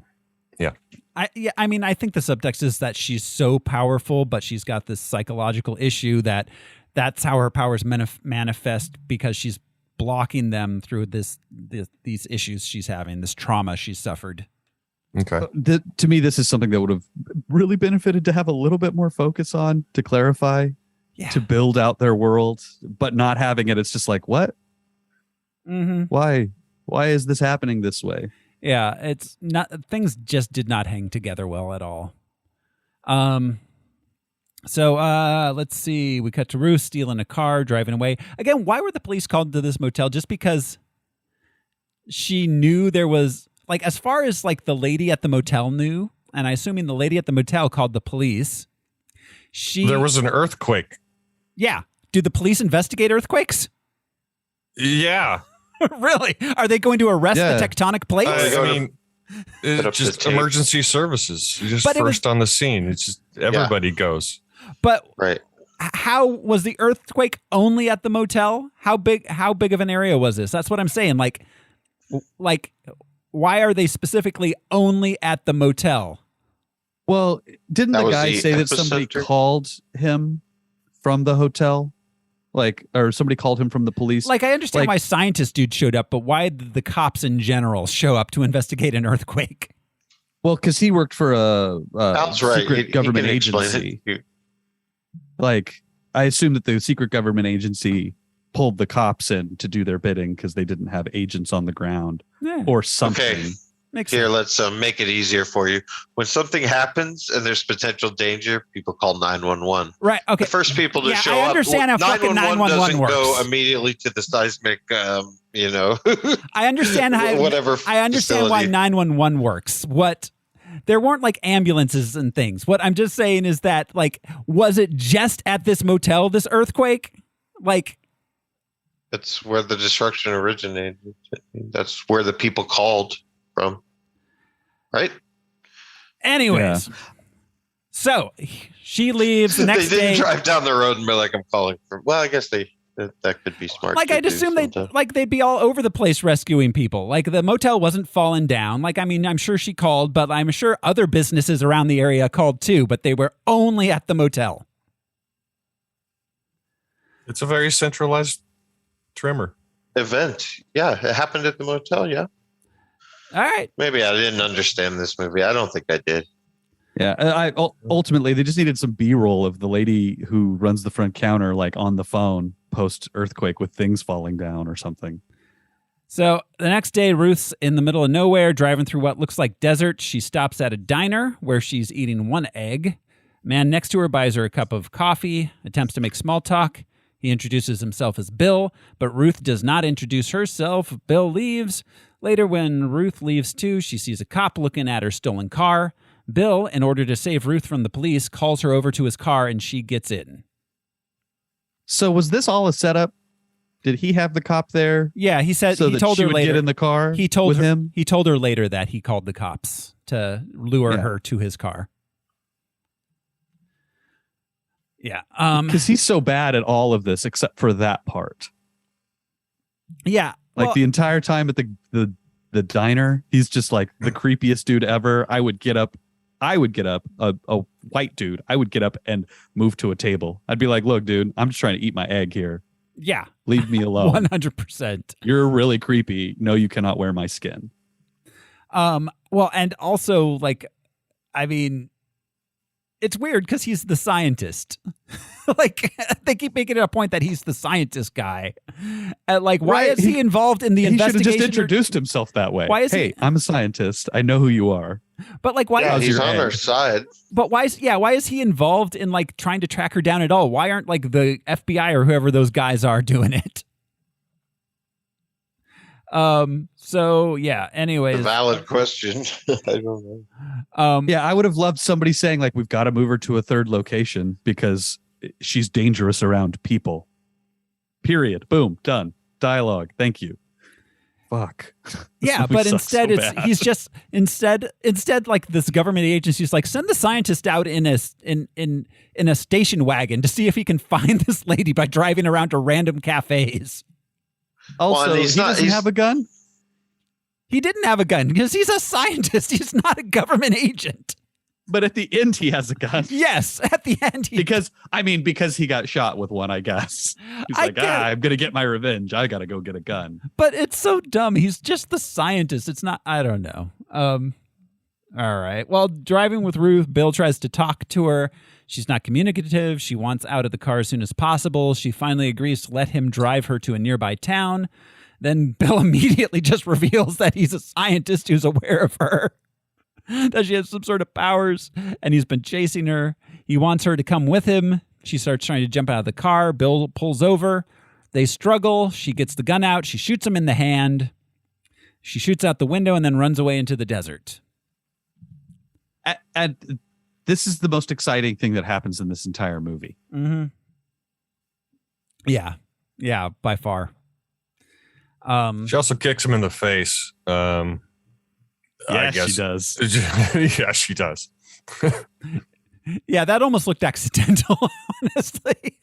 mean, I think the subtext is that she's so powerful, but she's got this psychological issue that's how her powers manifest because she's blocking them through these issues she's having, this trauma she's suffered. Okay. To me, this is something that would have really benefited to have a little bit more focus on, to clarify, to build out their world, but not having it. It's just like, what? Mm-hmm. Why is this happening this way? Yeah, it's not, things just did not hang together well at all. So let's see. We cut to Ruth stealing a car, driving away. Again, why were the police called to this motel? Just because she knew there was, like, as far as like the lady at the motel knew, and I'm assuming the lady at the motel called the police. There was an earthquake. Yeah. Do the police investigate earthquakes? Yeah. Really? Are they going to arrest Yeah. the tectonic plates? I mean, Put up it's just the tape. emergency services. You're just But it was- first on the scene. It's just everybody goes. But Right. how was the earthquake only at the motel? How big of an area was this? That's what I'm saying. Like why are they specifically only at the motel? Well, didn't That the was guy the say that somebody epicenter? called him from the hotel? Like, or somebody called him from the police? Like, I understand Like- why scientist dude showed up, but why did the cops in general show up to investigate an earthquake? Well, because he worked for a Al's right. secret He government can explain agency. it. Like, I assume that the secret government agency pulled the cops in to do their bidding because they didn't have agents on the ground or something. Okay. Makes Here, sense. let's make it easier for you. When something happens and there's potential danger, people call 911. Right. Okay. The first people to show I up. understand how fucking 911 doesn't works. go immediately to the seismic, I understand how whatever. I understand why facility. 911 works. There weren't like ambulances and things. What I'm just saying is that, like, was it just at this motel, this earthquake? Like, That's where the destruction originated. That's where the people called from. Right? anyways. So she leaves the next they didn't day. drive down the road and be like, I'm calling from. Well, I guess that could be smart. Like, I'd assume they'd be all over the place rescuing people. Like, the motel wasn't falling down. Like, I mean, I'm sure she called, but I'm sure other businesses around the area called too, but they were only at the motel. It's a very centralized tremor event. Yeah, it happened at the motel. Yeah. All right. Maybe I didn't understand this movie. I don't think I did. Yeah, ultimately they just needed some B-roll of the lady who runs the front counter, like on the phone post earthquake with things falling down or something. So the next day, Ruth's in the middle of nowhere, driving through what looks like desert. She stops at a diner where she's eating one egg. Man next to her buys her a cup of coffee, attempts to make small talk. He introduces himself as Bill, but Ruth does not introduce herself. Bill leaves. Later, when Ruth leaves too, she sees a cop looking at her stolen car. Bill, in order to save Ruth from the police, calls her over to his car and she gets in. So was this all a setup? Did he have the cop there? Yeah, he said so he that told she her would later. get in the car. He told with her, him. He told her later that he called the cops to lure her to his car. Yeah, because he's so bad at all of this except for that part. Yeah, like the entire time at the diner, he's just like the creepiest dude ever. I would get up, a white dude. I would get up and move to a table. I'd be like, "Look, dude, I'm just trying to eat my egg here. Yeah, leave me alone." 100%. You're really creepy. No, you cannot wear my skin. Well, and also, like, I mean, it's weird because he's the scientist. Like, they keep making it a point that he's the scientist guy. Like, why is he involved in the investigation? He should have just introduced himself that way. Why is hey, I'm a scientist. I know who you are. But like, why? Yeah, he's on our side. But why is he involved in like trying to track her down at all? Why aren't like the FBI or whoever those guys are doing it? So yeah, anyways. A valid question. I don't know. Yeah, I would have loved somebody saying like, we've got to move her to a third location because she's dangerous around people. Period. Boom. Done. Dialogue. Thank you. Fuck. Yeah, but instead instead like this government agency is like, send the scientist out in a station wagon to see if he can find this lady by driving around to random cafes. Also, he doesn't have a gun? He didn't have a gun because he's a scientist. He's not a government agent. But at the end, he has a gun. Yes, at the end. Because he got shot with one, I guess. He's like, I'm going to get my revenge. I got to go get a gun. But it's so dumb. He's just the scientist. It's not, I don't know. All right. Well, driving with Ruth, Bill tries to talk to her. She's not communicative. She wants out of the car as soon as possible. She finally agrees to let him drive her to a nearby town. Then Bill immediately just reveals that he's a scientist who's aware of her, that she has some sort of powers, and he's been chasing her. He wants her to come with him. She starts trying to jump out of the car. Bill pulls over. They struggle. She gets the gun out. She shoots him in the hand. She shoots out the window and then runs away into the desert. And this is the most exciting thing that happens in this entire movie. Mm-hmm. Yeah, by far. She also kicks him in the face. I guess she does. Yeah, she does. Yeah, that almost looked accidental, honestly.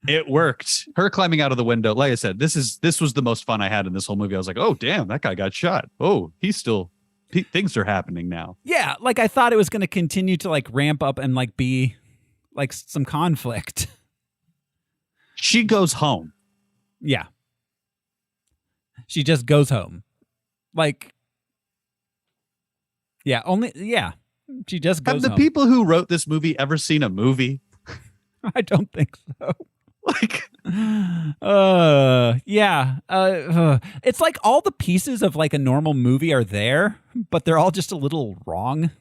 It worked. Her climbing out of the window. Like I said, this was the most fun I had in this whole movie. I was like, oh, damn, that guy got shot. Oh, things are happening now. Yeah, like I thought it was going to continue to like ramp up and like be like some conflict. She goes home. Yeah. She just goes home. Like, Yeah, she just goes Have the home. people who wrote this movie ever seen a movie? I don't think so. Like, it's like all the pieces of like a normal movie are there, but they're all just a little wrong.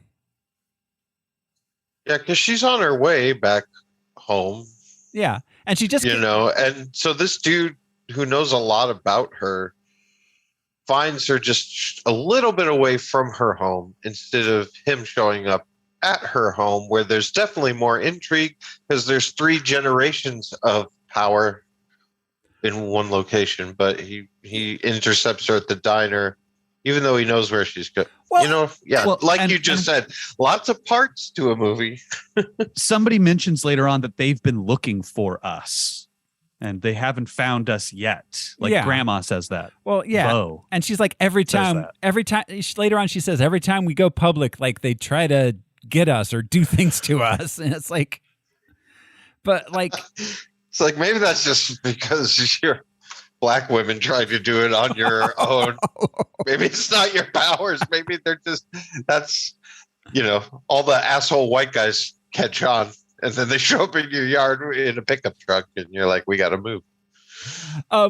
Yeah, because she's on her way back home. Yeah, and she just and so this dude who knows a lot about her finds her just a little bit away from her home instead of him showing up at her home, where there's definitely more intrigue because there's 3 generations of power in one location, but he intercepts her at the diner, even though he knows where she's going. You just said, lots of parts to a movie. Somebody mentions later on that they've been looking for us and they haven't found us yet. Like Grandma says that. Well, yeah. Bo and she's like, every time later on, she says, every time we go public, like they try to get us or do things to us. And it's like, but like, it's like, maybe that's just because you're black women trying to do it on your own. Maybe it's not your powers. Maybe they're just, that's, all the asshole white guys catch on and then they show up in your yard in a pickup truck and you're like, we got to move. I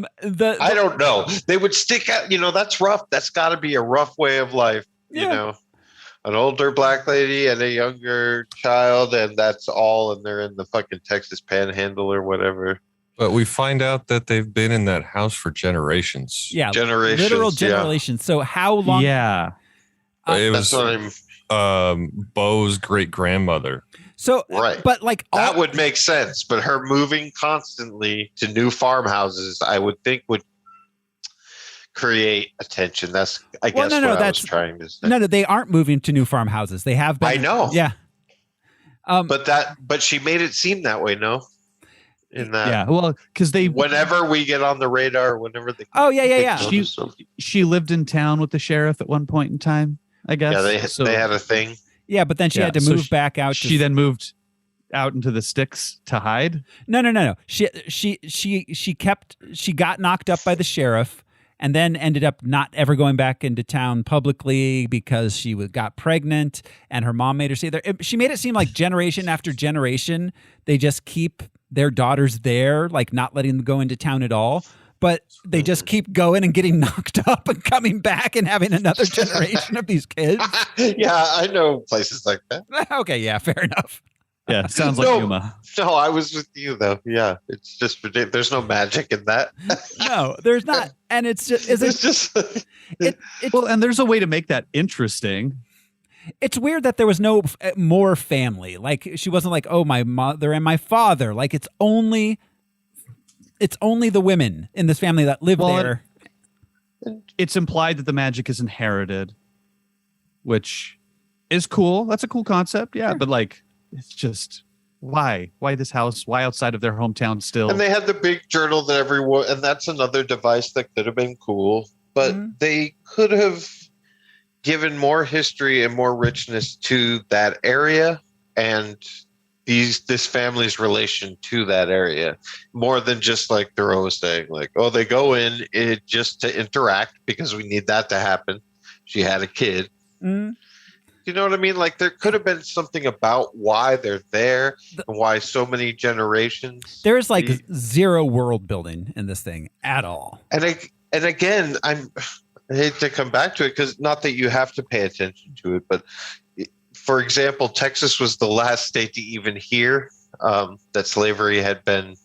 don't know. They would stick out, that's rough. That's got to be a rough way of life, an older black lady and a younger child, and that's all, and they're in the fucking Texas Panhandle or whatever. But we find out that they've been in that house for generations. Yeah, generations, literal generations. So how long? Yeah, it was Bo's great grandmother. So right, but like that would make sense. But her moving constantly to new farmhouses, I would think, would create attention. That's I guess what I was trying to say. No, they aren't moving to new farmhouses. They have been. I know. Yeah. But she made it seem that way. No. In that. Yeah. Well, because whenever we get on the radar, whenever they. Oh yeah. She lived in town with the sheriff at one point in time, I guess. Yeah, they had a thing. Yeah, but then she had to move back out. She then moved out into the sticks to hide. No. She got knocked up by the sheriff. And then ended up not ever going back into town publicly because she got pregnant and her mom made her stay there. She made it seem like generation after generation, they just keep their daughters there, like not letting them go into town at all. But they just keep going and getting knocked up and coming back and having another generation of these kids. Yeah, I know places like that. Okay, yeah, fair enough. Yeah, sounds like Yuma. No, I was with you though. Yeah, it's just ridiculous. There's no magic in that. No, there's not, and it's just well, and there's a way to make that interesting. It's weird that there was no more family. Like she wasn't like, oh, my mother and my father. Like it's only the women in this family that live there. It's implied that the magic is inherited, which is cool. That's a cool concept. Yeah, but like. It's just why this house? Why outside of their hometown still? And they had the big journal that everyone, and that's another device that could have been cool, but they could have given more history and more richness to that area and this family's relation to that area, more than just like they're always saying, like, oh, they go in it just to interact because we need that to happen. She had a kid. You know what I mean? Like there could have been something about why they're there and why so many generations. There's like zero world building in this thing at all. And again, I hate to come back to it because not that you have to pay attention to it, but for example, Texas was the last state to even hear that slavery had been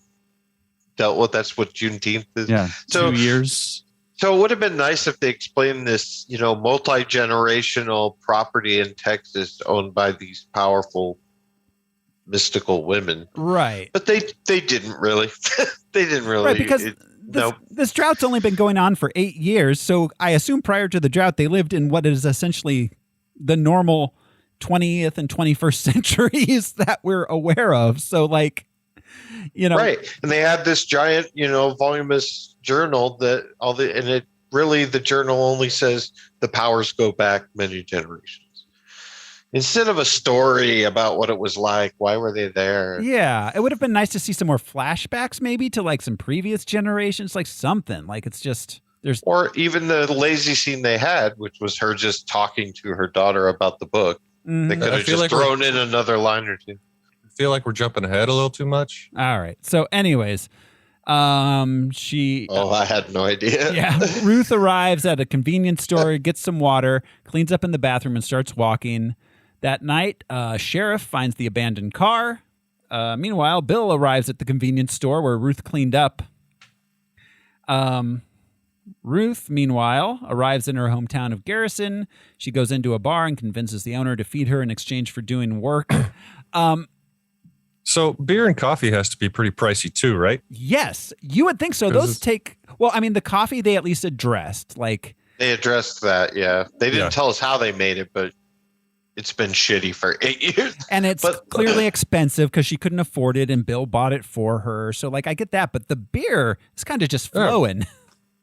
dealt with. That's what Juneteenth is. Yeah, so 2 years. So it would have been nice if they explained this, multi-generational property in Texas owned by these powerful, mystical women. Right. But they didn't really. They didn't really. Right, because this drought's only been going on for 8 years. So I assume prior to the drought, they lived in what is essentially the normal 20th and 21st centuries that we're aware of. So like, right. And they had this giant, voluminous journal that the journal only says the powers go back many generations. Instead of a story about what it was like, why were they there? Yeah. It would have been nice to see some more flashbacks maybe to like some previous generations, like something like it's just. Or even the lazy scene they had, which was her just talking to her daughter about the book. They could have just thrown in another line or two. I feel like we're jumping ahead a little too much. All right. So, anyways, she. Oh, I had no idea. Yeah. Ruth arrives at a convenience store, gets some water, cleans up in the bathroom, and starts walking. That night, sheriff finds the abandoned car. Meanwhile, Bill arrives at the convenience store where Ruth cleaned up. Ruth, meanwhile, arrives in her hometown of Garrison. She goes into a bar and convinces the owner to feed her in exchange for doing work. So beer and coffee has to be pretty pricey too, right? Yes, you would think so. Those take, well, I mean, the coffee they at least addressed. Like They addressed that, yeah. They didn't tell us how they made it, but it's been shitty for 8 years. And it's clearly expensive because she couldn't afford it and Bill bought it for her. So, like, I get that. But the beer is kind of just flowing.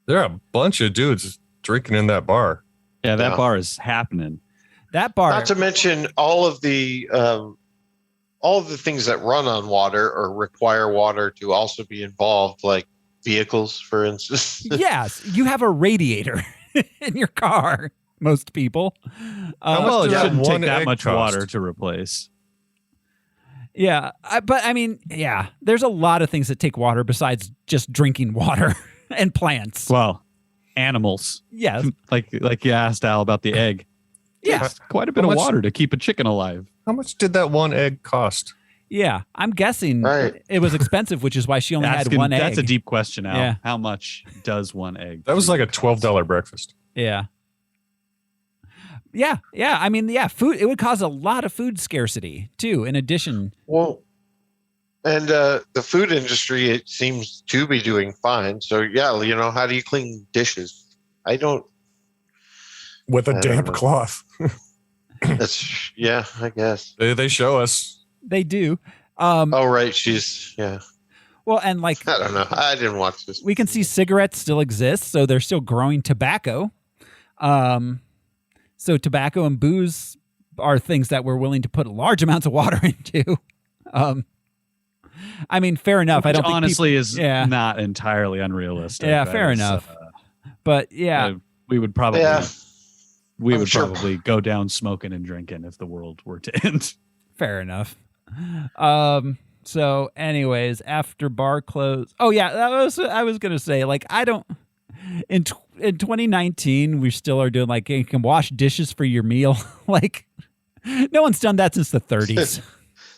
There are a bunch of dudes drinking in that bar. Yeah, that bar is happening. That bar. Not to mention all of the things that run on water or require water to also be involved, like vehicles, for instance. Yes, you have a radiator in your car. Most people. Well, it shouldn't take one that egg much cost? water to replace. Yeah, but I mean, yeah, there's a lot of things that take water besides just drinking water and plants. Well, animals. Yes. Like you asked Al about the egg. Yes. Quite a bit of water to keep a chicken alive. How much did that one egg cost? Yeah, I'm guessing it was expensive, which is why she only had one egg. That's a deep question, Al. Yeah. How much does one egg? That was like a $12 breakfast. Yeah. Yeah. I mean, food. It would cause a lot of food scarcity too. In addition, Well, and the food industry, it seems to be doing fine. So yeah, how do you clean dishes? I don't. With a I damp don't know. cloth. That's I guess. They show us. they do. Oh right, she's Well, and like I don't know. I didn't watch this. we can see cigarettes still exist, so they're still growing tobacco. So tobacco and booze are things that we're willing to put large amounts of water into. I mean, fair enough. Which I don't think honestly is yeah. not entirely unrealistic. Yeah, That fair is, enough. But yeah, we would probably I'm sure. probably go down smoking and drinking if the world were to end. fair enough. So anyways, after bar close. Oh yeah, I was going to say, like, I don't in 2019 we still are doing like you can wash dishes for your meal. Like no one's done that since the 30s.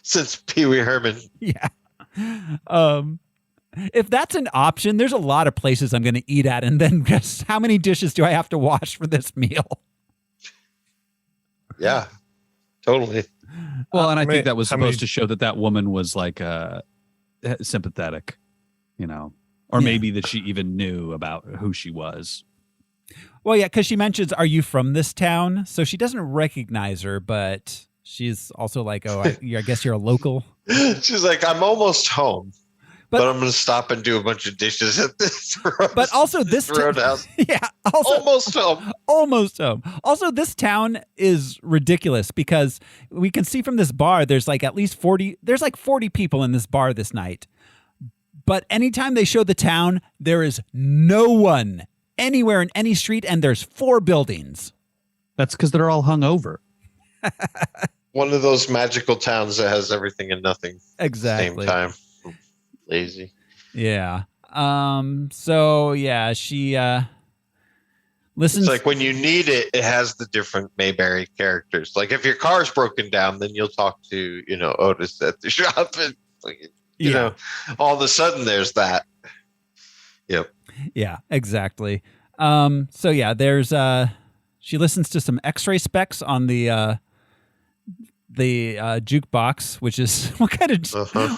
Since Pee Wee Herman. Yeah. If that's an option, there's a lot of places I'm going to eat at, and then just how many dishes do I have to wash for this meal? Yeah, totally. Well, and I think that was supposed to show that woman was like sympathetic, or maybe that she even knew about who she was. Well, yeah, because she mentions, "Are you from this town?" So she doesn't recognize her, but she's also like, "Oh, I guess you're a local." She's like, I'm almost home, but I'm going to stop and do a bunch of dishes at this But also this roadhouse. Yeah, also Almost home. almost home. Also, this town is ridiculous because we can see from this bar there's like at least 40. There's like 40 people in this bar this night. But anytime they show the town, there is no one anywhere in any street, and there's 4 buildings. That's because they're all hung over. One of those magical towns that has everything and nothing Exactly. at the same time. Lazy. Yeah. So yeah, she listens. It's like when you need it, it has the different Mayberry characters. Like if your car's broken down, then you'll talk to, Otis at the shop, and you know, all of a sudden there's that. Yep. Yeah, exactly. So yeah, there's she listens to some X-ray specs on the jukebox, which is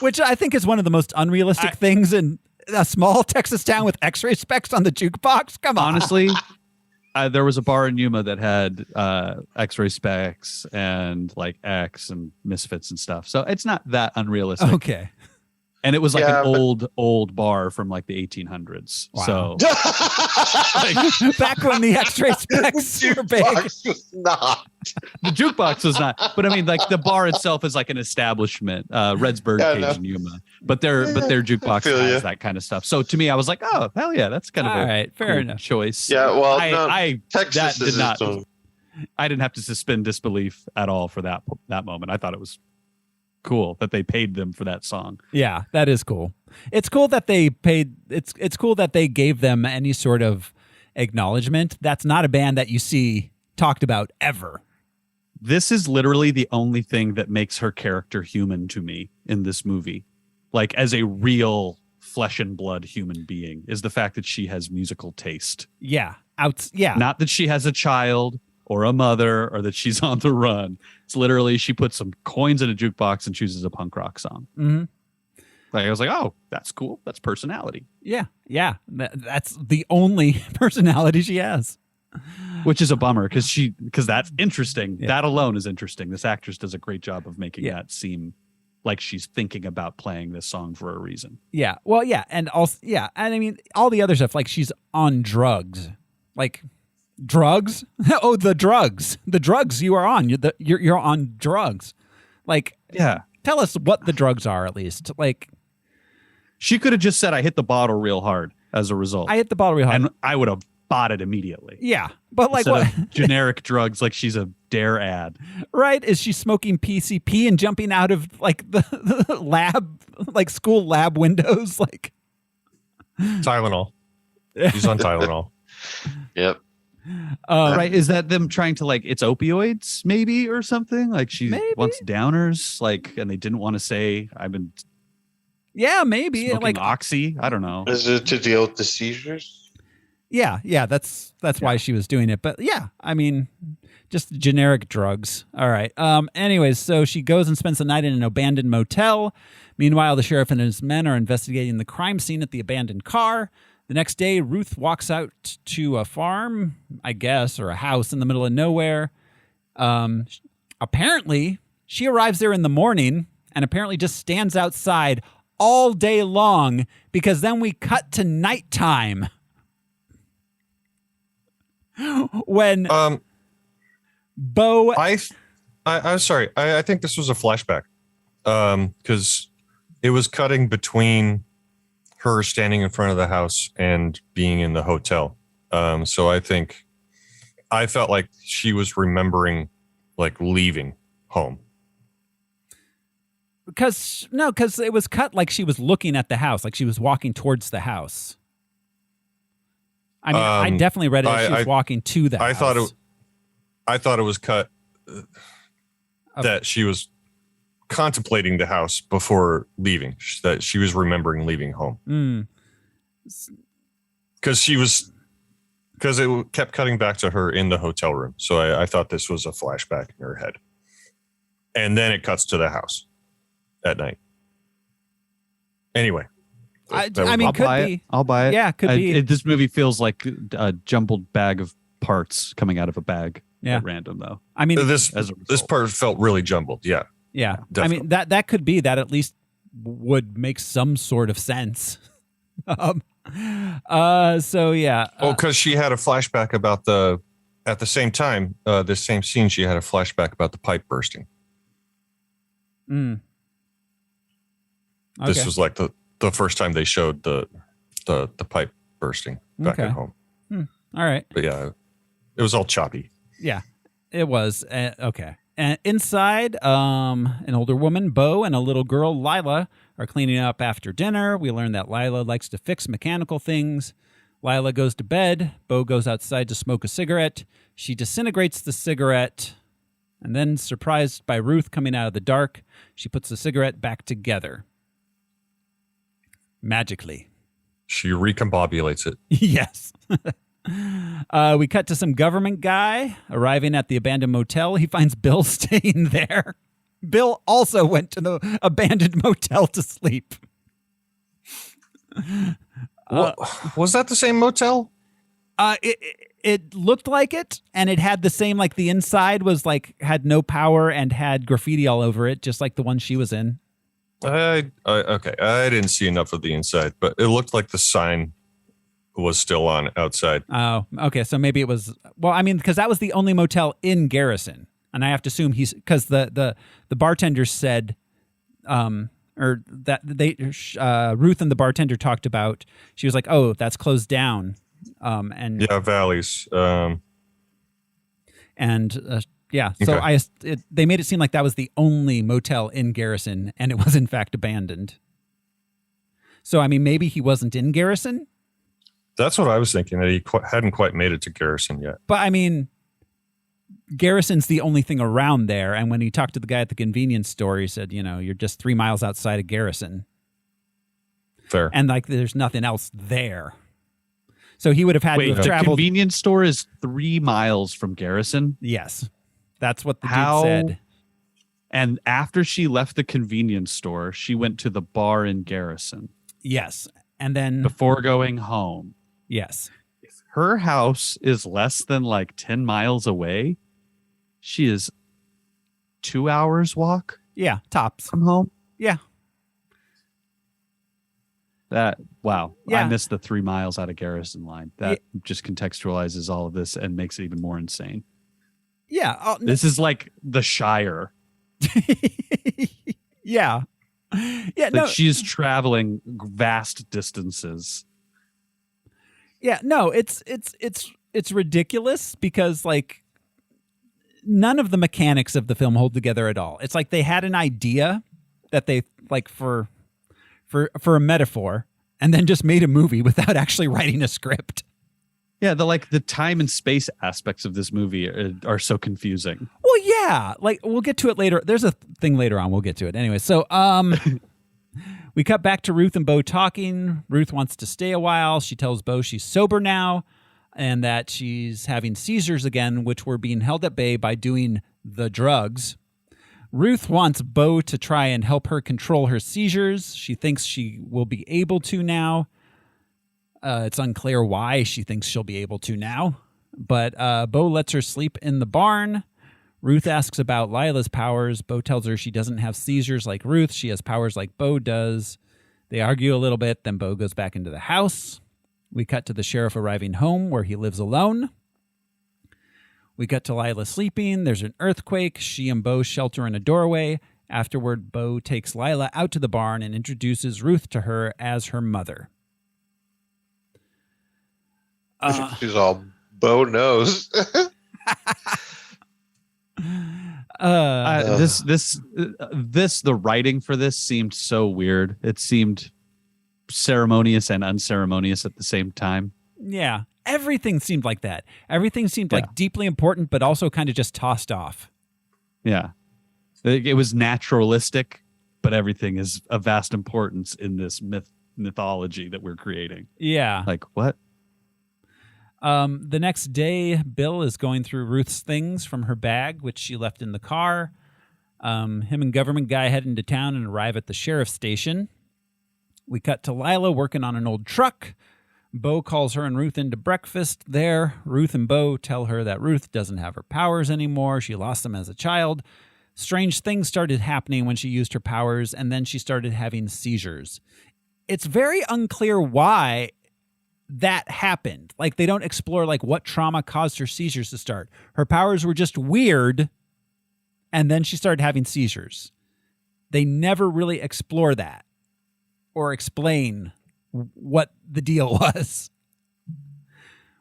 which I think is one of the most unrealistic things in a small Texas town with X-ray specs on the jukebox. Come on. Honestly, there was a bar in Yuma that had X-ray specs and like X and Misfits and stuff. So it's not that unrealistic. Okay. And it was like Yeah, an old bar from like the 1800s. Wow. So Back when the X-ray specs were big. Jukebox was not. the jukebox was not, but I mean, like the bar itself is like an establishment, Red's Birdcage in Yuma, but their jukebox feel has ya. that kind of stuff. So to me, I was like, oh hell yeah, that's kind of All a right, fair cool enough. choice. Yeah, well, that Texas did is not. its own. I didn't have to suspend disbelief at all for that moment. I thought it was cool that they paid them for that song. Yeah, that is cool. It's cool that they paid. It's cool that they gave them any sort of acknowledgement. That's not a band that you see talked about ever. This is literally the only thing that makes her character human to me in this movie. Like as a real flesh and blood human being is the fact that she has musical taste. Yeah, Not that she has a child or a mother or that she's on the run. It's literally she puts some coins in a jukebox and chooses a punk rock song. Mm-hmm. Like I was like, oh, that's cool. That's personality. Yeah. That's the only personality she has. Which is a bummer because that's interesting. Yeah. That alone is interesting. This actress does a great job of making Yeah. that seem like she's thinking about playing this song for a reason. Yeah. Well, yeah, and also and I mean all the other stuff, like she's on drugs, like drugs. Oh, the drugs you are on. You're on drugs. Like, Yeah. tell us what the drugs are at least. Like, She could have just said, I hit the bottle real hard as a result. I hit the bottle real hard. And I would have bought it immediately. Yeah, but like Instead what? of generic drugs like she's a Dare ad. Right? Is she smoking PCP and jumping out of like the lab, like school lab windows? Like Tylenol. He's on Tylenol. Yep. Right? Is that them trying to like, it's opioids maybe or something? Like she Maybe. wants downers, like, and they didn't want to say, I've been Yeah, maybe smoking like oxy. I don't know. Is it to deal with the seizures? yeah. That's why she was doing it. But yeah, I mean, just generic drugs. All right. Anyways, so she goes and spends the night in an abandoned motel. Meanwhile, the sheriff and his men are investigating the crime scene at the abandoned car. The next day, Ruth walks out to a farm, I guess, or a house in the middle of nowhere. Apparently, she arrives there in the morning and apparently just stands outside all day long because then we cut to nighttime. When Bo... I'm sorry. I think this was a flashback because it was cutting between her standing in front of the house and being in the hotel. So I felt like she was remembering like leaving home. Because it was cut like she was looking at the house, like she was walking towards the house. I mean, I definitely read it as she was walking to the house. I thought it was cut that she was contemplating the house before leaving, that she was remembering leaving home. Because it kept cutting back to her in the hotel room. So I thought this was a flashback in her head. And then it cuts to the house at night. Anyway. I mean, could be. I'll buy it. Yeah, could be. This movie feels like a jumbled bag of parts coming out of a bag at random, though. I mean, this part felt really jumbled. Yeah. Yeah. Definitely. I mean, that could be, that at least would make some sort of sense. So yeah. Because she had a flashback about at the same time, this same scene, she had a flashback about the pipe bursting. Okay. This was like the first time they showed the pipe bursting back at home. All right. But yeah, it was all choppy. Yeah, it was. Okay. And inside, an older woman, Bo, and a little girl, Lila, are cleaning up after dinner. We learn that Lila likes to fix mechanical things. Lila goes to bed. Bo goes outside to smoke a cigarette. She disintegrates the cigarette. And then, surprised by Ruth coming out of the dark, she puts the cigarette back together. Magically. She recombobulates it. Yes. We cut to some government guy arriving at the abandoned motel. He finds Bill staying there. Bill also went to the abandoned motel to sleep. Was that the same motel? It looked like it, and it had the same, like the inside was like had no power and had graffiti all over it, just like the one she was in. Okay. I didn't see enough of the inside, but it looked like the sign was still on outside. Oh, okay. So maybe it was. Well, I mean, because that was the only motel in Garrison, and I have to assume because the bartender said, or that Ruth and the bartender talked about. She was like, "Oh, that's closed down." And yeah, Valleys. Yeah, so Okay. they made it seem like that was the only motel in Garrison, and it was in fact abandoned. So I mean, maybe he wasn't in Garrison. That's what I was thinking, that he hadn't quite made it to Garrison yet. But I mean, Garrison's the only thing around there. And when he talked to the guy at the convenience store, he said, you're just 3 miles outside of Garrison. Fair. And like, there's nothing else there. So he would have had to have the traveled. convenience store is 3 miles from Garrison? Yes. That's what the dude said. And after she left the convenience store, she went to the bar in Garrison. Yes. And then before going home. Yes. If her house is less than like 10 miles away, she is 2 hours walk. Yeah, tops from home. Yeah. Wow. Yeah. I missed the 3 miles out of Garrison line. That just contextualizes all of this and makes it even more insane. Yeah. This is like the Shire. Yeah. Yeah. Like no. she's traveling vast distances. Yeah. No, it's ridiculous because like none of the mechanics of the film hold together at all. It's like they had an idea that they like for a metaphor and then just made a movie without actually writing a script. Yeah, the time and space aspects of this movie are so confusing. Well, yeah, like we'll get to it later. There's a thing later on. We'll get to it anyway. So, we cut back to Ruth and Bo talking. Ruth wants to stay a while. She tells Bo she's sober now and that she's having seizures again, which were being held at bay by doing the drugs. Ruth wants Bo to try and help her control her seizures. She thinks she will be able to now. It's unclear why she thinks she'll be able to now. But Bo lets her sleep in the barn. Ruth asks about Lila's powers. Bo tells her she doesn't have seizures like Ruth. She has powers like Bo does. They argue a little bit. Then Bo goes back into the house. We cut to the sheriff arriving home where he lives alone. We cut to Lila sleeping. There's an earthquake. She and Bo shelter in a doorway. Afterward, Bo takes Lila out to the barn and introduces Ruth to her as her mother. She's all Bo knows. The writing for this seemed so weird. It seemed ceremonious and unceremonious at the same time. Yeah, everything seemed like that. Everything seemed like deeply important, but also kind of just tossed off. Yeah, it was naturalistic, but everything is of vast importance in this mythology that we're creating. Yeah, like what? The next day, Bill is going through Ruth's things from her bag, which she left in the car. Him and government guy head into town and arrive at the sheriff's station. We cut to Lila working on an old truck. Bo calls her and Ruth into breakfast there. Ruth and Bo tell her that Ruth doesn't have her powers anymore. She lost them as a child. Strange things started happening when she used her powers, and then she started having seizures. It's very unclear why that happened. Like, they don't explore like what trauma caused her seizures to start. Her powers were just weird, and then she started having seizures. They never really explore that or explain what the deal was,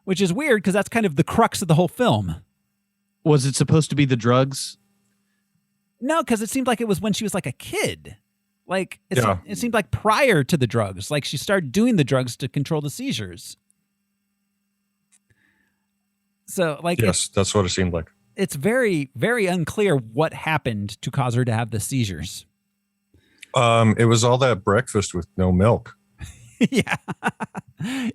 which is weird because that's kind of the crux of the whole film. Was it supposed to be the drugs? No, because it seemed like it was when she was like a kid. Like, it seemed like prior to the drugs. Like, she started doing the drugs to control the seizures. So, like... Yes, that's what it seemed like. It's very, very unclear what happened to cause her to have the seizures. It was all that breakfast with no milk. Yeah.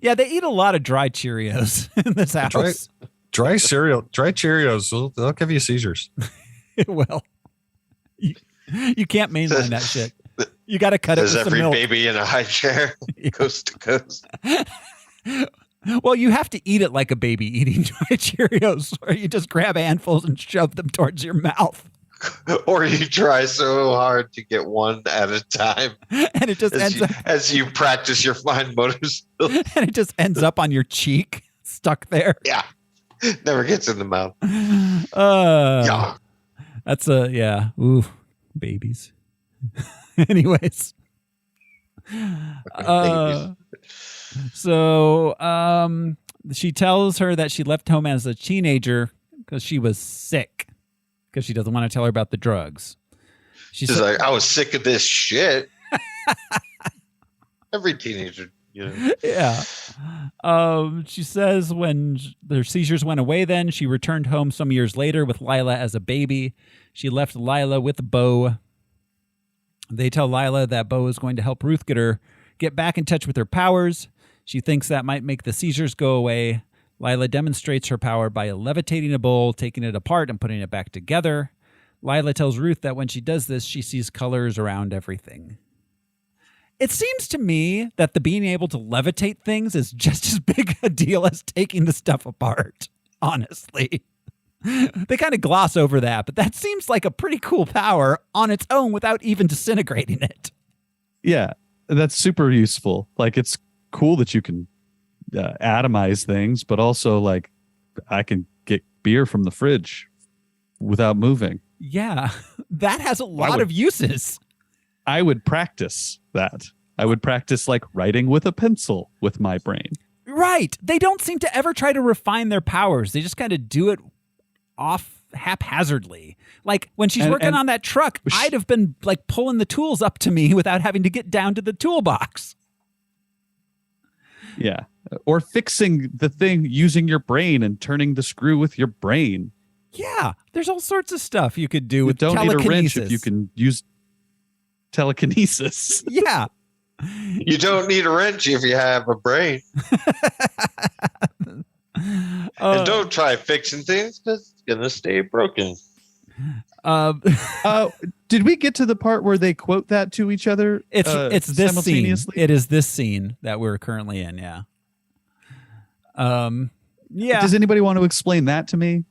Yeah, they eat a lot of dry Cheerios in this house. Dry Cheerios, they'll give you seizures. Well, you can't mainline that shit. You got to cut it with some milk. Every baby in a high chair, coast to coast. Well, you have to eat it like a baby eating dry Cheerios, or you just grab handfuls and shove them towards your mouth. Or you try so hard to get one at a time And it just ends up as you practice your fine motor skills. and it just ends up on your cheek, stuck there. Yeah. Never gets in the mouth. Yeah. That's yeah. Ooh, babies. Anyways. So she tells her that she left home as a teenager because she was sick, because she doesn't want to tell her about the drugs. She's like, I was sick of this shit. Every teenager, you know. Yeah. She says when their seizures went away, then she returned home some years later with Lila as a baby. She left Lila with Bo. They tell Lila that Bo is going to help Ruth get back in touch with her powers. She thinks that might make the seizures go away. Lila demonstrates her power by levitating a bowl, taking it apart, and putting it back together. Lila tells Ruth that when she does this, she sees colors around everything. It seems to me that the being able to levitate things is just as big a deal as taking the stuff apart, honestly. They kind of gloss over that, but that seems like a pretty cool power on its own without even disintegrating it. Yeah, that's super useful. Like, it's cool that you can atomize things, but also, like, I can get beer from the fridge without moving. Yeah, that has a lot of uses. I would practice that. I would practice, like, writing with a pencil with my brain. Right. They don't seem to ever try to refine their powers. They just kind of do it off haphazardly. Like when she's working on that truck, I'd have been like pulling the tools up to me without having to get down to the toolbox. Yeah. Or fixing the thing using your brain and turning the screw with your brain. Yeah. There's all sorts of stuff you could do with don't telekinesis. need a wrench if you can use telekinesis. Yeah. You don't need a wrench if you have a brain. And don't try fixing things because it's going to stay broken. Did we get to the part where they quote that to each other? It's this scene. simultaneously? It is this scene that we're currently in. Yeah. Yeah. Does anybody want to explain that to me?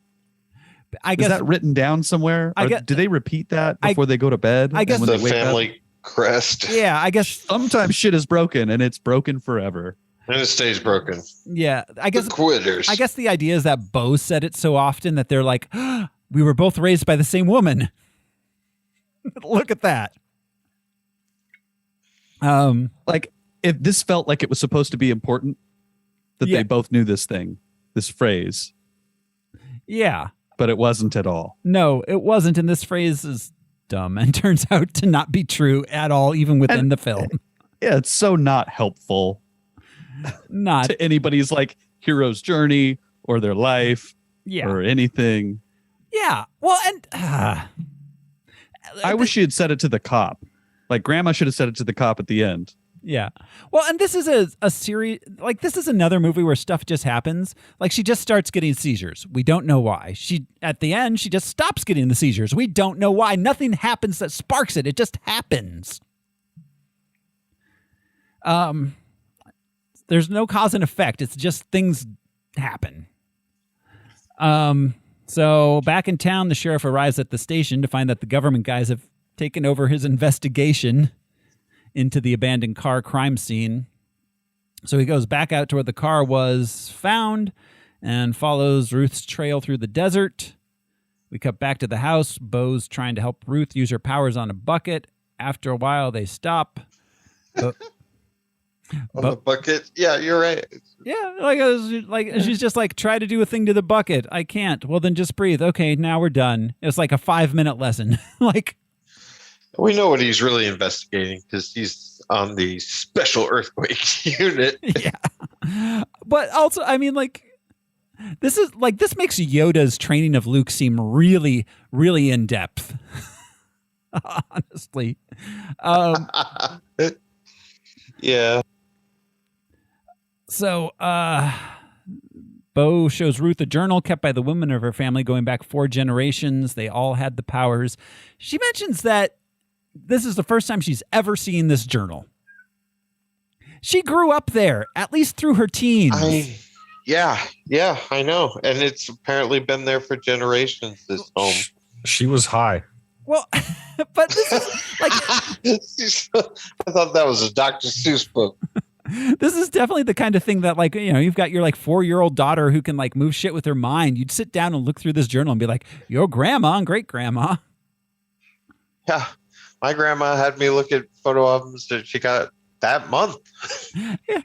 I guess is that written down somewhere? Do they repeat that before they go to bed? I guess the family crest. Yeah, I guess sometimes shit is broken and it's broken forever. And it stays broken. Yeah, I guess the quitters. I guess the idea is that Bo said it so often that they're like, we were both raised by the same woman. Look at that. Like if this felt like it was supposed to be important, that they both knew this phrase. Yeah. But it wasn't at all. No, it wasn't. And this phrase is dumb and turns out to not be true at all, even within the film. Yeah, it's so not helpful. Not to anybody's like hero's journey or their life Yeah. or anything. Yeah. Well, and I wish she had said it to the cop. Like Grandma should have said it to the cop at the end. Yeah. Well, and this is a series, like this is another movie where stuff just happens. Like she just starts getting seizures. We don't know why. At the end, she just stops getting the seizures. We don't know why. Nothing happens that sparks it. It just happens. There's no cause and effect. It's just things happen. So back in town, the sheriff arrives at the station to find that the government guys have taken over his investigation into the abandoned car crime scene. So he goes back out to where the car was found and follows Ruth's trail through the desert. We cut back to the house. Bo's trying to help Ruth use her powers on a bucket. After a while, they stop. On the bucket? Yeah, you're right. Yeah, she's just like, try to do a thing to the bucket. I can't. Well, then just breathe. Okay, now we're done. It's like a 5-minute lesson. Like, we know what he's really investigating because he's on the special earthquake unit. Yeah. But also, I mean, like, this makes Yoda's training of Luke seem really, really in depth. Honestly. Yeah. So, Bo shows Ruth a journal kept by the women of her family going back 4 generations. They all had the powers. She mentions that this is the first time she's ever seen this journal. She grew up there, at least through her teens. Yeah, I know. And it's apparently been there for generations, this home. She was high Well, but this is like I thought that was a Dr. Seuss book. this is definitely the kind of thing that, like, you know, you've got your like 4-year-old daughter who can like move shit with her mind. You'd sit down and look through this journal and be like, your grandma and great grandma. Yeah. My grandma had me look at photo albums that she got that month. Yeah.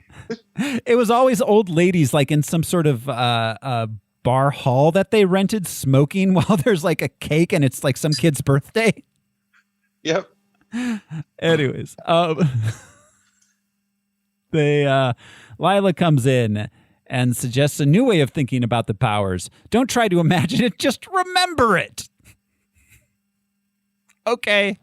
It was always old ladies like in some sort of bar hall that they rented smoking while there's like a cake and it's like some kid's birthday. Yep. Anyways, Lila comes in and suggests a new way of thinking about the powers. Don't try to imagine it, just remember it. Okay.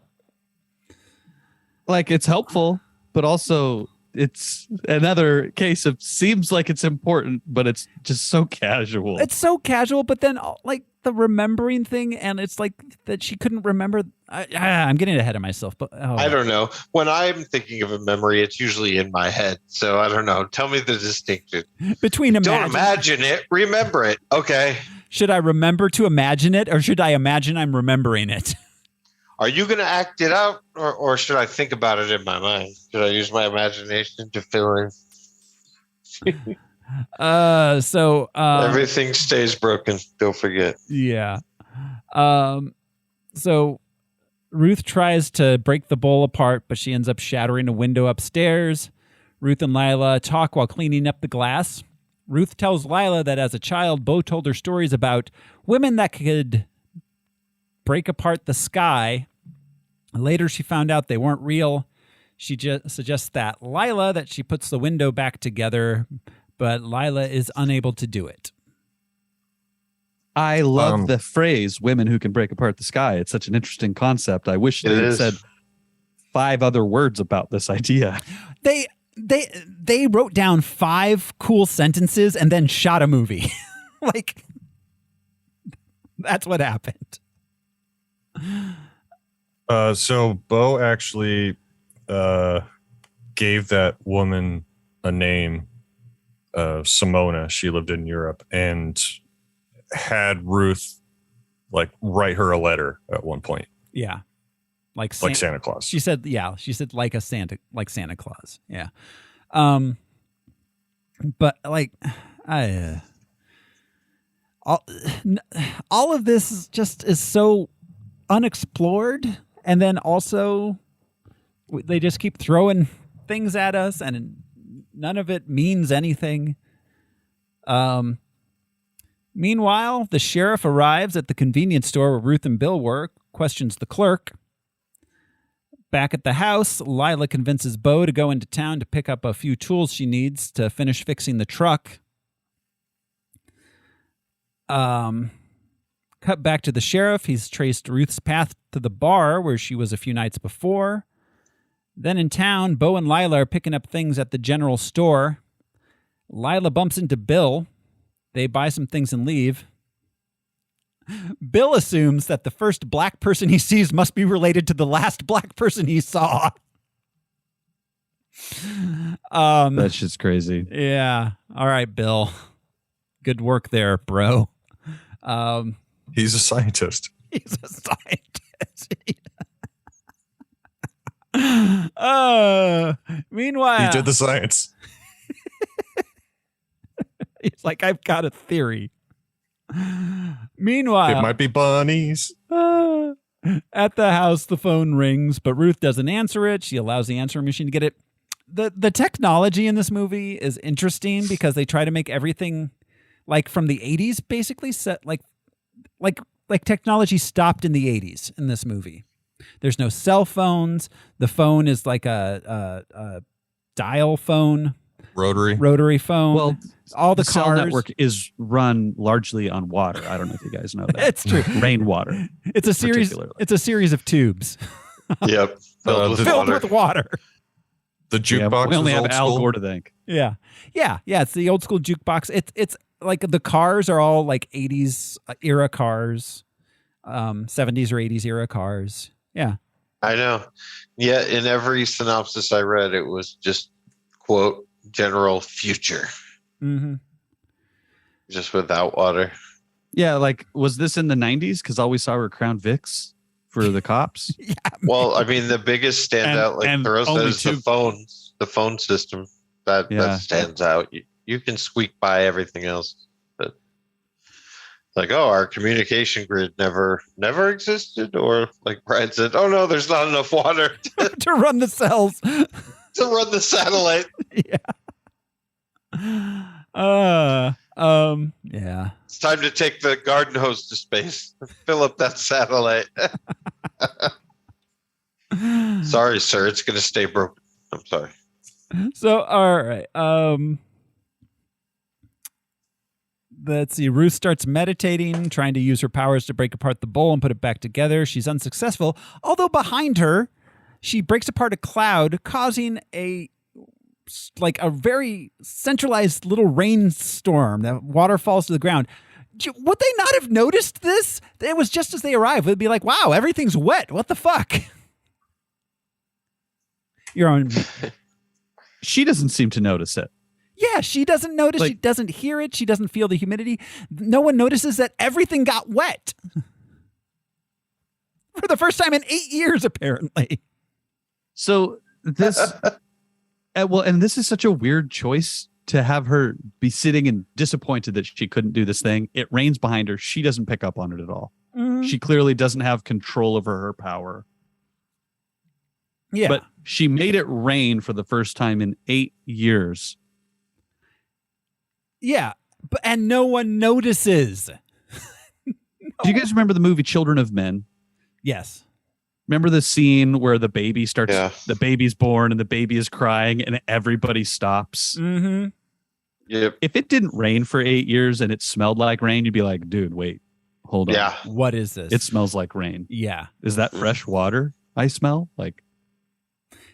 Like, it's helpful, but also it's another case of seems like it's important, but it's just so casual. It's so casual, but then like the remembering thing, and it's like that she couldn't remember. I'm getting ahead of myself, but I don't know. When I'm thinking of a memory, it's usually in my head. So I don't know. Tell me the distinction between don't imagine it, remember it. Okay. Should I remember to imagine it, or should I imagine I'm remembering it? Are you going to act it out, or should I think about it in my mind? Should I use my imagination to fill in? Everything stays broken. Don't forget. Yeah. So Ruth tries to break the bowl apart, but she ends up shattering a window upstairs. Ruth and Lila talk while cleaning up the glass. Ruth tells Lila that as a child, Bo told her stories about women that could break apart the sky. Later, she found out they weren't real. She just suggests that Lila that she puts the window back together, but Lila is unable to do it. I love the phrase "women who can break apart the sky." It's such an interesting concept. I wish they had said 5 other words about this idea. They wrote down 5 cool sentences and then shot a movie. Like, that's what happened. So Bo actually gave that woman a name, Simona. She lived in Europe and had Ruth like write her a letter at one point. Yeah. Like Santa Claus. She said like Santa Claus. Yeah. But like all of this is so unexplored, and then also they just keep throwing things at us and none of it means anything. Meanwhile, the sheriff arrives at the convenience store where Ruth and Bill work, questions the clerk. Back at the house, Lila convinces Bo to go into town to pick up a few tools she needs to finish fixing the truck. Cut back to the sheriff. He's traced Ruth's path to the bar where she was a few nights before. Then in town, Bo and Lila are picking up things at the general store. Lila bumps into Bill. They buy some things and leave. Bill assumes that the first black person he sees must be related to the last black person he saw. That shit's crazy. Yeah. All right, Bill. Good work there, bro. He's a scientist. He's a scientist. Meanwhile, he did the science. He's like, I've got a theory. Meanwhile, it might be bunnies. At the house, the phone rings, but Ruth doesn't answer it. She allows the answering machine to get it. The technology in this movie is interesting because they try to make everything like from the 80s, basically set like technology stopped in the 80s in this movie. There's no cell phones. The phone is like a dial phone. Rotary phone. Well, all the cell cars. network is run largely on water. I don't know if you guys know that. It's true. Rainwater. It's a series. It's a series of tubes. Yep. Filled with water. The jukebox. We only is have old Al school. Gore to thank. Yeah. It's the old school jukebox. It's like the cars are all like 80s era cars, 70s or 80s era cars. Yeah. I know. Yeah. In every synopsis I read, it was just quote general future. Mm-hmm. Just without water. Yeah, like was this in the 90s? Because all we saw were Crown Vics for the cops. Yeah. Well, I mean, the biggest standout, like and Thoreau only says, the phone system that stands out. You can squeak by everything else, but like, oh, our communication grid never existed, or like Brian said, oh no, there's not enough water to run the cells, to run the satellite. Yeah. It's time to take the garden hose to space. Fill up that satellite. Sorry, sir. It's going to stay broken. I'm sorry. So, all right. Let's see. Ruth starts meditating, trying to use her powers to break apart the bowl and put it back together. She's unsuccessful, although behind her, she breaks apart a cloud, causing a very centralized little rainstorm. That water falls to the ground. Would they not have noticed this? It was just as they arrived. It'd be like, wow, everything's wet. What the fuck? You're on. She doesn't seem to notice it. Yeah, she doesn't notice. She doesn't hear it. She doesn't feel the humidity. No one notices that everything got wet. For the first time in 8 years, apparently. So this... and this is such a weird choice to have her be sitting and disappointed that she couldn't do this thing. It rains behind her. She doesn't pick up on it at all. Mm-hmm. She clearly doesn't have control over her power. Yeah. But she made it rain for the first time in 8 years. Yeah. And no one notices. Do you guys remember the movie Children of Men? Yes. Remember the scene where the baby the baby's born and the baby is crying and everybody stops? Mm-hmm. Yep. If it didn't rain for 8 years and it smelled like rain, you'd be like, dude, wait, hold on. Yeah. What is this? It smells like rain. Yeah. Is that fresh water I smell? Like,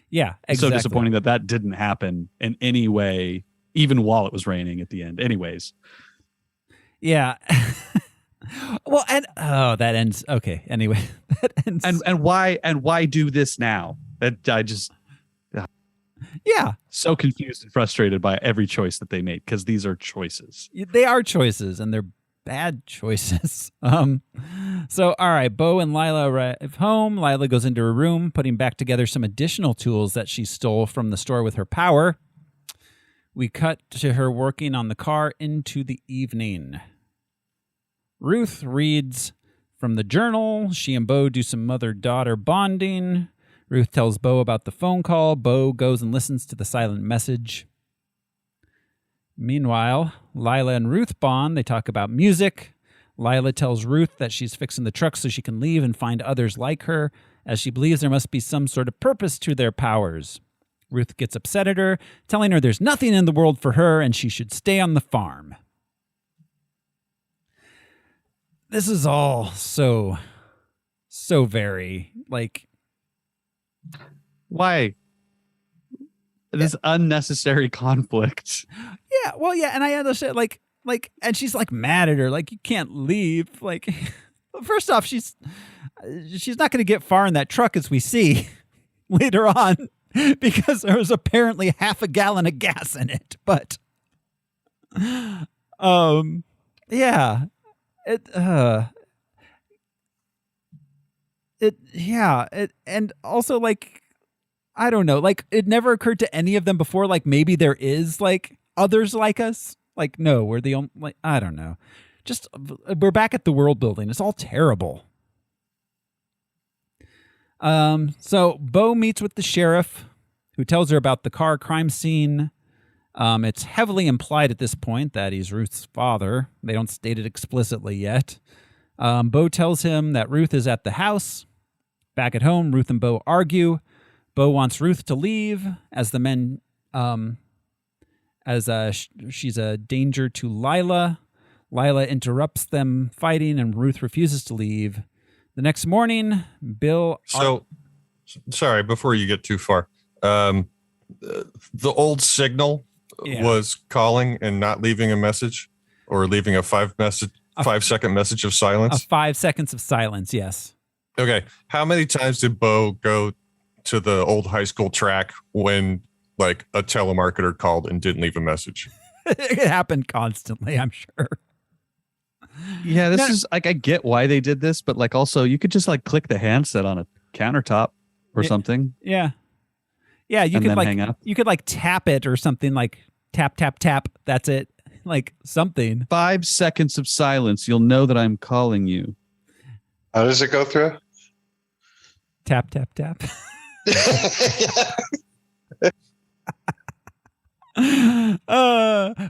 yeah, exactly. It's so disappointing that didn't happen in any way, even while it was raining at the end. Anyways. Yeah. Well, and that ends. Okay. Anyway, that ends. And why do this now? That I just so confused and frustrated by every choice that they made, because these are choices. They are choices, and they're bad choices. So all right, Bo and Lila arrive home. Lila goes into her room, putting back together some additional tools that she stole from the store with her power. We cut to her working on the car into the evening. Ruth reads from the journal. She and Bo do some mother-daughter bonding. Ruth tells Bo about the phone call. Bo goes and listens to the silent message. Meanwhile, Lila and Ruth bond. They talk about music. Lila tells Ruth that she's fixing the truck so she can leave and find others like her, as she believes there must be some sort of purpose to their powers. Ruth gets upset at her, telling her there's nothing in the world for her and she should stay on the farm. This is all so very, like... Why? This unnecessary conflict. Yeah, well, yeah, and I understand, like, and she's, like, mad at her, like, you can't leave, like... First off, she's not going to get far in that truck, as we see later on, because there was apparently half a gallon of gas in it, but... yeah... and also, like, I don't know, like, it never occurred to any of them before, like, maybe there is, like, others like us. Like, no, we're the only, like, I don't know. Just, we're back at the world building. It's all terrible. So Bo meets with the sheriff, who tells her about the car crime scene. It's heavily implied at this point that he's Ruth's father. They don't state it explicitly yet. Bo tells him that Ruth is at the house. Back at home, Ruth and Bo argue. Bo wants Ruth to leave as the men, she's a danger to Lila. Lila interrupts them fighting, and Ruth refuses to leave. The next morning, Bill... Sorry, before you get too far. The old signal was calling and not leaving a message, or leaving a 5-second message of silence. 5 seconds of silence, yes. Okay. How many times did Bo go to the old high school track when, like, a telemarketer called and didn't leave a message? It happened constantly, I'm sure. Yeah, this No. is like I get why they did this, but like also you could just like click the handset on a countertop or something. Yeah. Yeah, you And could then like hang up. you could like tap it or something, like tap tap tap. That's it. Like something. 5 seconds of silence, you'll know that I'm calling you. How does it go through? Tap tap tap.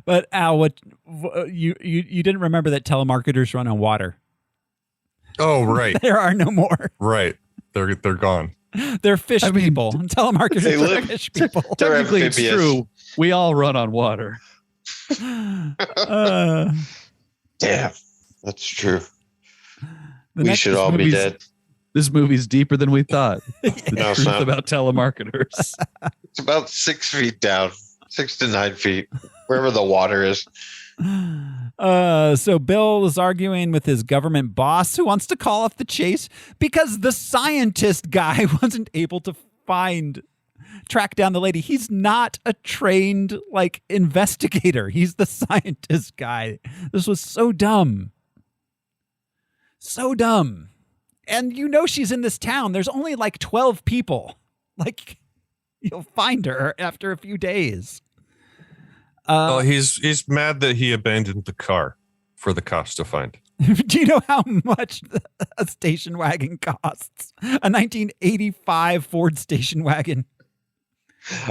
But Al, what you didn't remember that telemarketers run on water. Oh, right. There are no more. Right. They're gone. They're fish I mean, people. Telemarketers they are live- fish people. They're Technically, it's amphibious. true. We all run on water. Uh, Damn, that's true. the We next- should all be movie's- dead. This movie's deeper than we thought. The No, it's truth not. about telemarketers. It's about 6 feet down, 6 to 9 feet, wherever the water is. So Bill is arguing with his government boss who wants to call off the chase because the scientist guy wasn't able to track down the lady. He's not a trained like investigator. He's the scientist guy. This was so dumb. So dumb. And you know she's in this town. There's only like 12 people. Like you'll find her after a few days. Oh, he's mad that he abandoned the car for the cops to find. Do you know how much a station wagon costs? A 1985 Ford station wagon.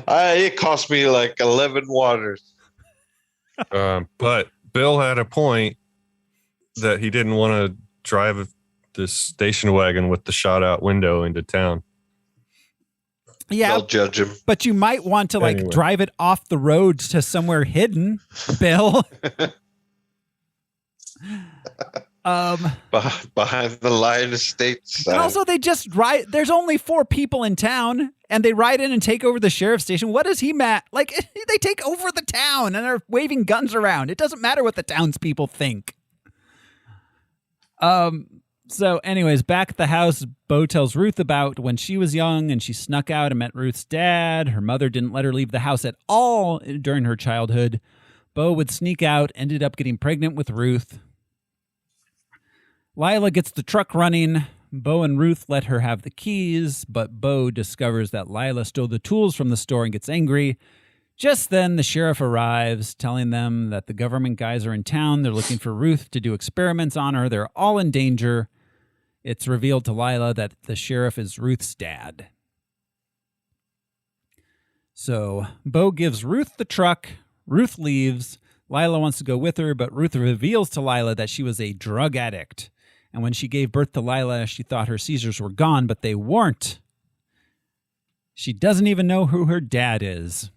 It cost me like 11 waters. But Bill had a point that he didn't want to drive this station wagon with the shot out window into town. Yeah, I'll judge him. but you might want to like Anyway. drive it off the road to somewhere hidden, Bill. Behind the Lion Estates. And also they just ride. There's only 4 people in town, and they ride in and take over the sheriff's station. What is he mad? Like they take over the town and are waving guns around. It doesn't matter what the townspeople think. So anyways, back at the house, Bo tells Ruth about when she was young and she snuck out and met Ruth's dad. Her mother didn't let her leave the house at all during her childhood. Bo would sneak out, ended up getting pregnant with Ruth. Lila gets the truck running. Bo and Ruth let her have the keys, but Bo discovers that Lila stole the tools from the store and gets angry. Just then, the sheriff arrives, telling them that the government guys are in town. They're looking for Ruth to do experiments on her. They're all in danger. It's revealed to Lila that the sheriff is Ruth's dad. So Bo gives Ruth the truck. Ruth leaves. Lila wants to go with her, but Ruth reveals to Lila that she was a drug addict. And when she gave birth to Lila, she thought her seizures were gone, but they weren't. She doesn't even know who her dad is.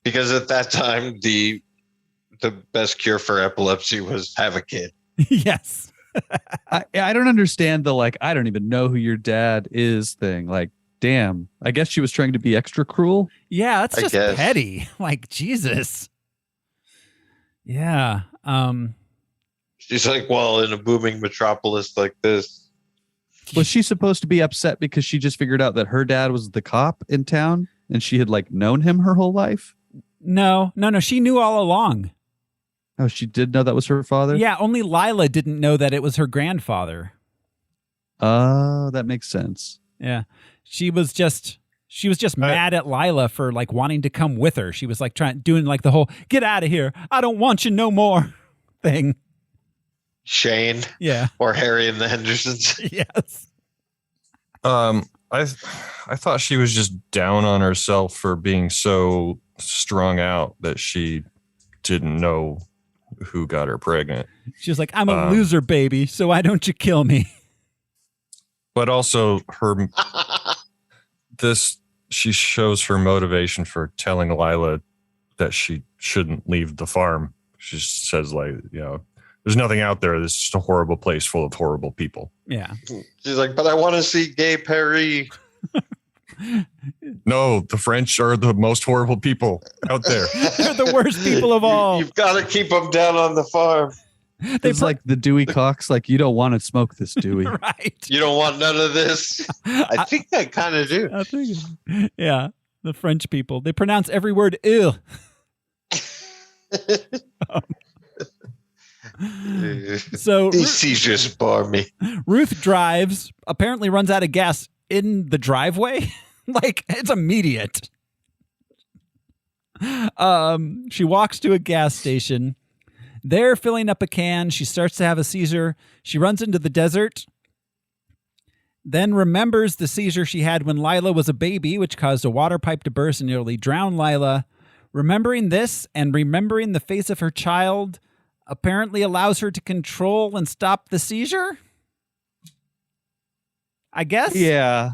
Because at that time, the best cure for epilepsy was have a kid. Yes. I don't understand the like I don't even know who your dad is thing. Like, damn. I guess she was trying to be extra cruel. Yeah, that's I just guess. petty. Like, Jesus. Yeah. She's like, well, in a booming metropolis like this. Was she supposed to be upset because she just figured out that her dad was the cop in town and she had like known him her whole life? No. She knew all along. Oh, she did know that was her father? Yeah, only Lila didn't know that it was her grandfather. Oh, that makes sense. Yeah. She was just mad at Lila for like wanting to come with her. She was like doing like the whole get out of here. I don't want you no more thing. Shane Yeah. or Harry and the Hendersons. Yes. I thought she was just down on herself for being so strung out that she didn't know who got her pregnant. She was like, I'm a loser, baby, so why don't you kill me? But also she shows her motivation for telling Lila that she shouldn't leave the farm. She says like, there's nothing out there. This is just a horrible place full of horrible people. Yeah. She's like, but I want to see Gay Perry. No, the French are the most horrible people out there. They're the worst people of all. You've got to keep them down on the farm. It's like the Dewey Cox, like, you don't want to smoke this, Dewey. Right. You don't want none of this. I think I kind of do. I think, yeah. The French people, they pronounce every word ill. So These seizures bore me. Ruth drives, apparently runs out of gas in the driveway. Like, it's immediate. She walks to a gas station. There, filling up a can, she starts to have a seizure. She runs into the desert, then remembers the seizure she had when Lila was a baby, which caused a water pipe to burst and nearly drown Lila. Remembering this and remembering the face of her child apparently allows her to control and stop the seizure? I guess? Yeah.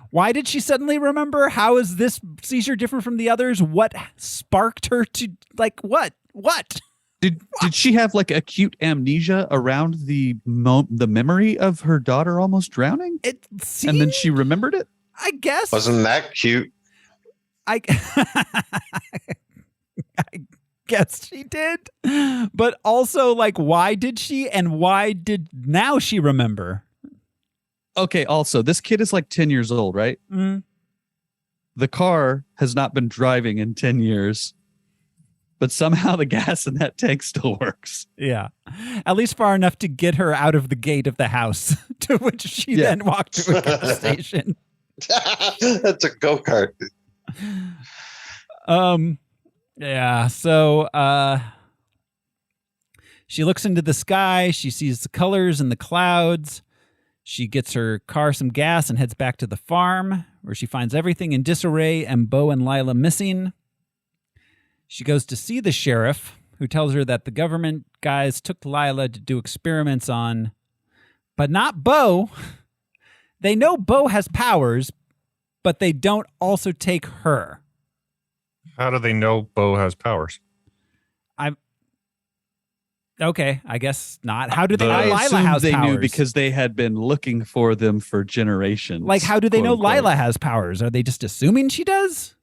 Why did she suddenly remember? How is this seizure different from the others? What sparked her to, like, what? What? Did she have like acute amnesia around the memory of her daughter almost drowning? And then she remembered it? I guess. Wasn't that cute? I guess she did. But also, like, why did she, and why did now she remember? Okay, also, this kid is like 10 years old, right? Mm. The car has not been driving in 10 years, but somehow the gas in that tank still works. Yeah. At least far enough to get her out of the gate of the house, to which she then walked to a gas station. That's a go-kart. Yeah, so she looks into the sky, she sees the colors in the clouds. She gets her car some gas and heads back to the farm, where she finds everything in disarray and Bo and Lila missing. She goes to see the sheriff, who tells her that the government guys took Lila to do experiments on, but not Bo. They know Bo has powers, but they don't also take her. How do they know Bo has powers? Okay, I guess not. How do they know I Lila assume has they powers? knew because they had been looking for them for generations. Like, how do they know quote, unquote. Lila has powers? Are they just assuming she does?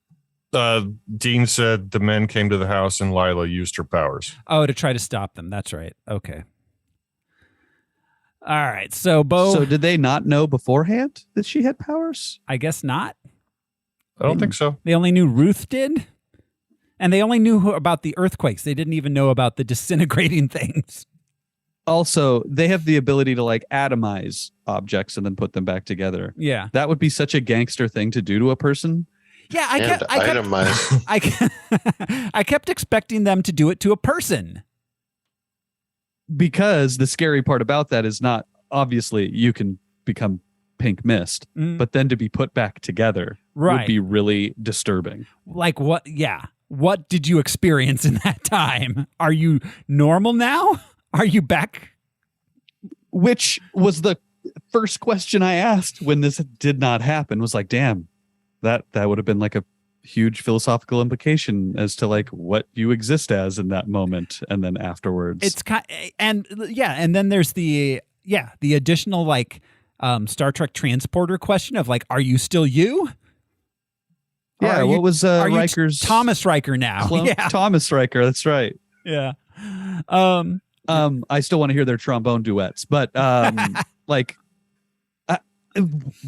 Dean said the men came to the house and Lila used her powers. Oh, to try to stop them. That's right. Okay. All right. So, Bo... So did they not know beforehand that she had powers? I guess not. I don't think so. They only knew Ruth did? And they only knew about the earthquakes. They didn't even know about the disintegrating things. Also, they have the ability to like atomize objects and then put them back together. Yeah. That would be such a gangster thing to do to a person. Yeah, I kept expecting them to do it to a person. Because the scary part about that is not, obviously, you can become pink mist, but then to be put back together would be really disturbing. Like what? Yeah. What did you experience in that time? Are you normal now? Are you back? Which was the first question I asked when this did not happen, was like, damn, that would have been like a huge philosophical implication as to like what you exist as in that moment and then afterwards. It's and then there's the additional like Star Trek transporter question of like, are you still you? Yeah, what was Riker's Thomas Riker now? Yeah, Thomas Riker. That's right. Yeah. I still want to hear their trombone duets, but like,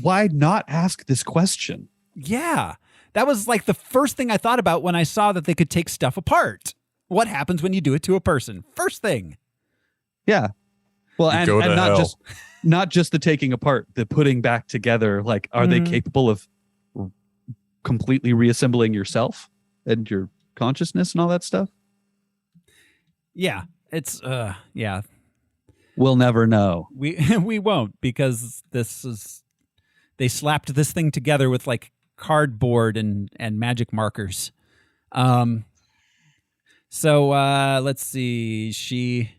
why not ask this question? Yeah, that was like the first thing I thought about when I saw that they could take stuff apart. What happens when you do it to a person? First thing. Yeah. Well, and not hell. not just the taking apart, the putting back together. Like, are they capable of completely reassembling yourself and your consciousness and all that stuff? Yeah, it's yeah. We'll never know. We won't, because they slapped this thing together with like cardboard and magic markers. So let's see.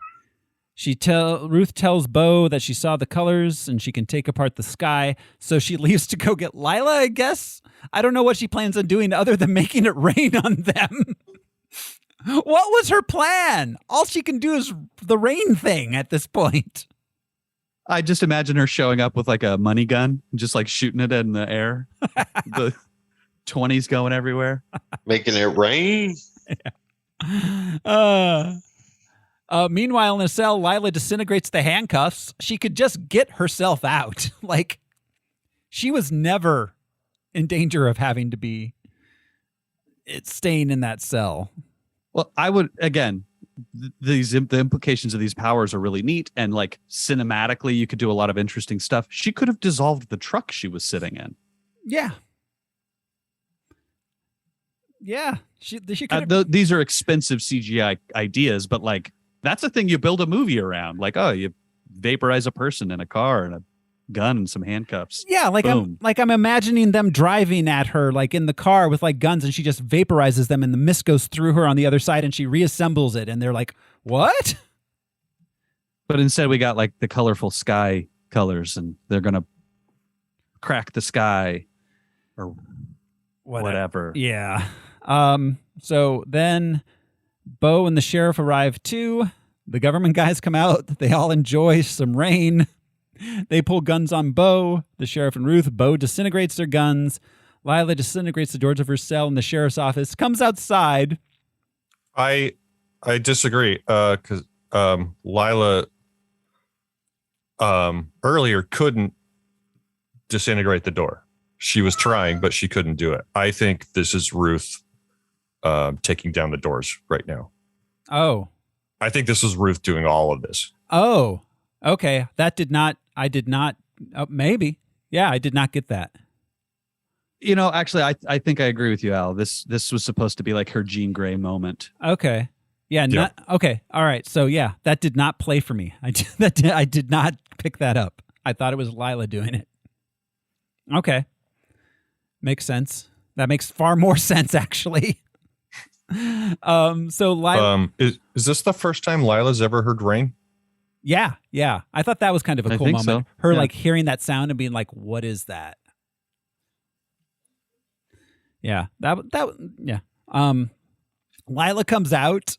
Ruth tells Bo that she saw the colors and she can take apart the sky. So she leaves to go get Lila, I guess. I don't know what she plans on doing other than making it rain on them. What was her plan? All she can do is the rain thing at this point. I just imagine her showing up with like a money gun, just like shooting it in the air. The 20s going everywhere. Making it rain. Meanwhile, in a cell, Lila disintegrates the handcuffs. She could just get herself out. Like, she was never in danger of having to be staying in that cell. Well, I would, again, the implications of these powers are really neat, and like cinematically you could do a lot of interesting stuff. She could have dissolved the truck she was sitting in. Yeah. She could have. These are expensive CGI ideas, but like that's a thing you build a movie around. Like, oh, you vaporize a person in a car and a gun and some handcuffs. Yeah, like Boom. I'm imagining them driving at her like in the car with like guns, and she just vaporizes them and the mist goes through her on the other side and she reassembles it, and they're like, "What?" But instead we got like the colorful sky colors, and they're gonna crack the sky or whatever. Yeah. So then Bo and the sheriff arrive too. The government guys come out. They all enjoy some rain. They pull guns on Bo, the sheriff and Ruth. Bo disintegrates their guns. Lila disintegrates the doors of her cell in the sheriff's office, comes outside. I disagree, because Lila earlier couldn't disintegrate the door. She was trying, but she couldn't do it. I think this is Ruth taking down the doors right now. Oh. I think this is Ruth doing all of this. Oh. Okay. I did not, maybe. Yeah, I did not get that. You know, actually, I think I agree with you, Al. This was supposed to be like her Jean Grey moment. Okay. Yeah. Okay. All right. So yeah, that did not play for me. I did not pick that up. I thought it was Lila doing it. Okay. Makes sense. That makes far more sense, actually. So Lila, is this the first time Lila's ever heard rain? Yeah. I thought that was kind of a cool moment. So. Her Yeah. like hearing that sound and being like, "What is that?" Yeah. Yeah. Lila comes out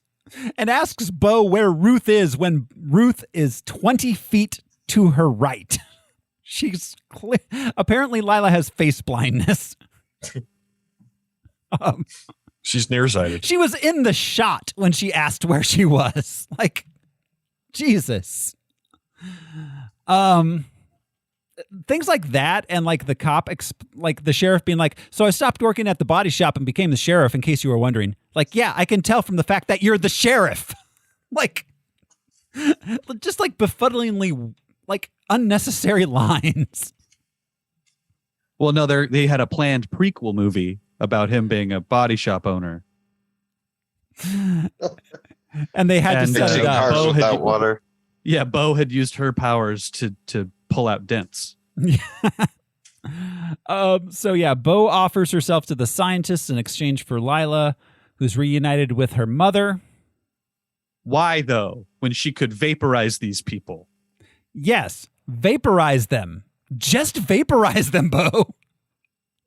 and asks Bo where Ruth is when Ruth is 20 feet to her right. She's apparently Lila has face blindness. She's nearsighted. She was in the shot when she asked where she was. Like, Jesus. Things like that, and like the cop, like the sheriff being like, "So I stopped working at the body shop and became the sheriff, in case you were wondering." Like, yeah, I can tell from the fact that you're the sheriff. Like, just like befuddlingly, like unnecessary lines. Well, no, they had a planned prequel movie about him being a body shop owner. And they had to set Fixing it up. cars without water. Yeah, Bo had used her powers to pull out dents. So yeah, Bo offers herself to the scientists in exchange for Lila, who's reunited with her mother. Why, though, when she could vaporize these people? Yes, vaporize them. Just vaporize them, Bo.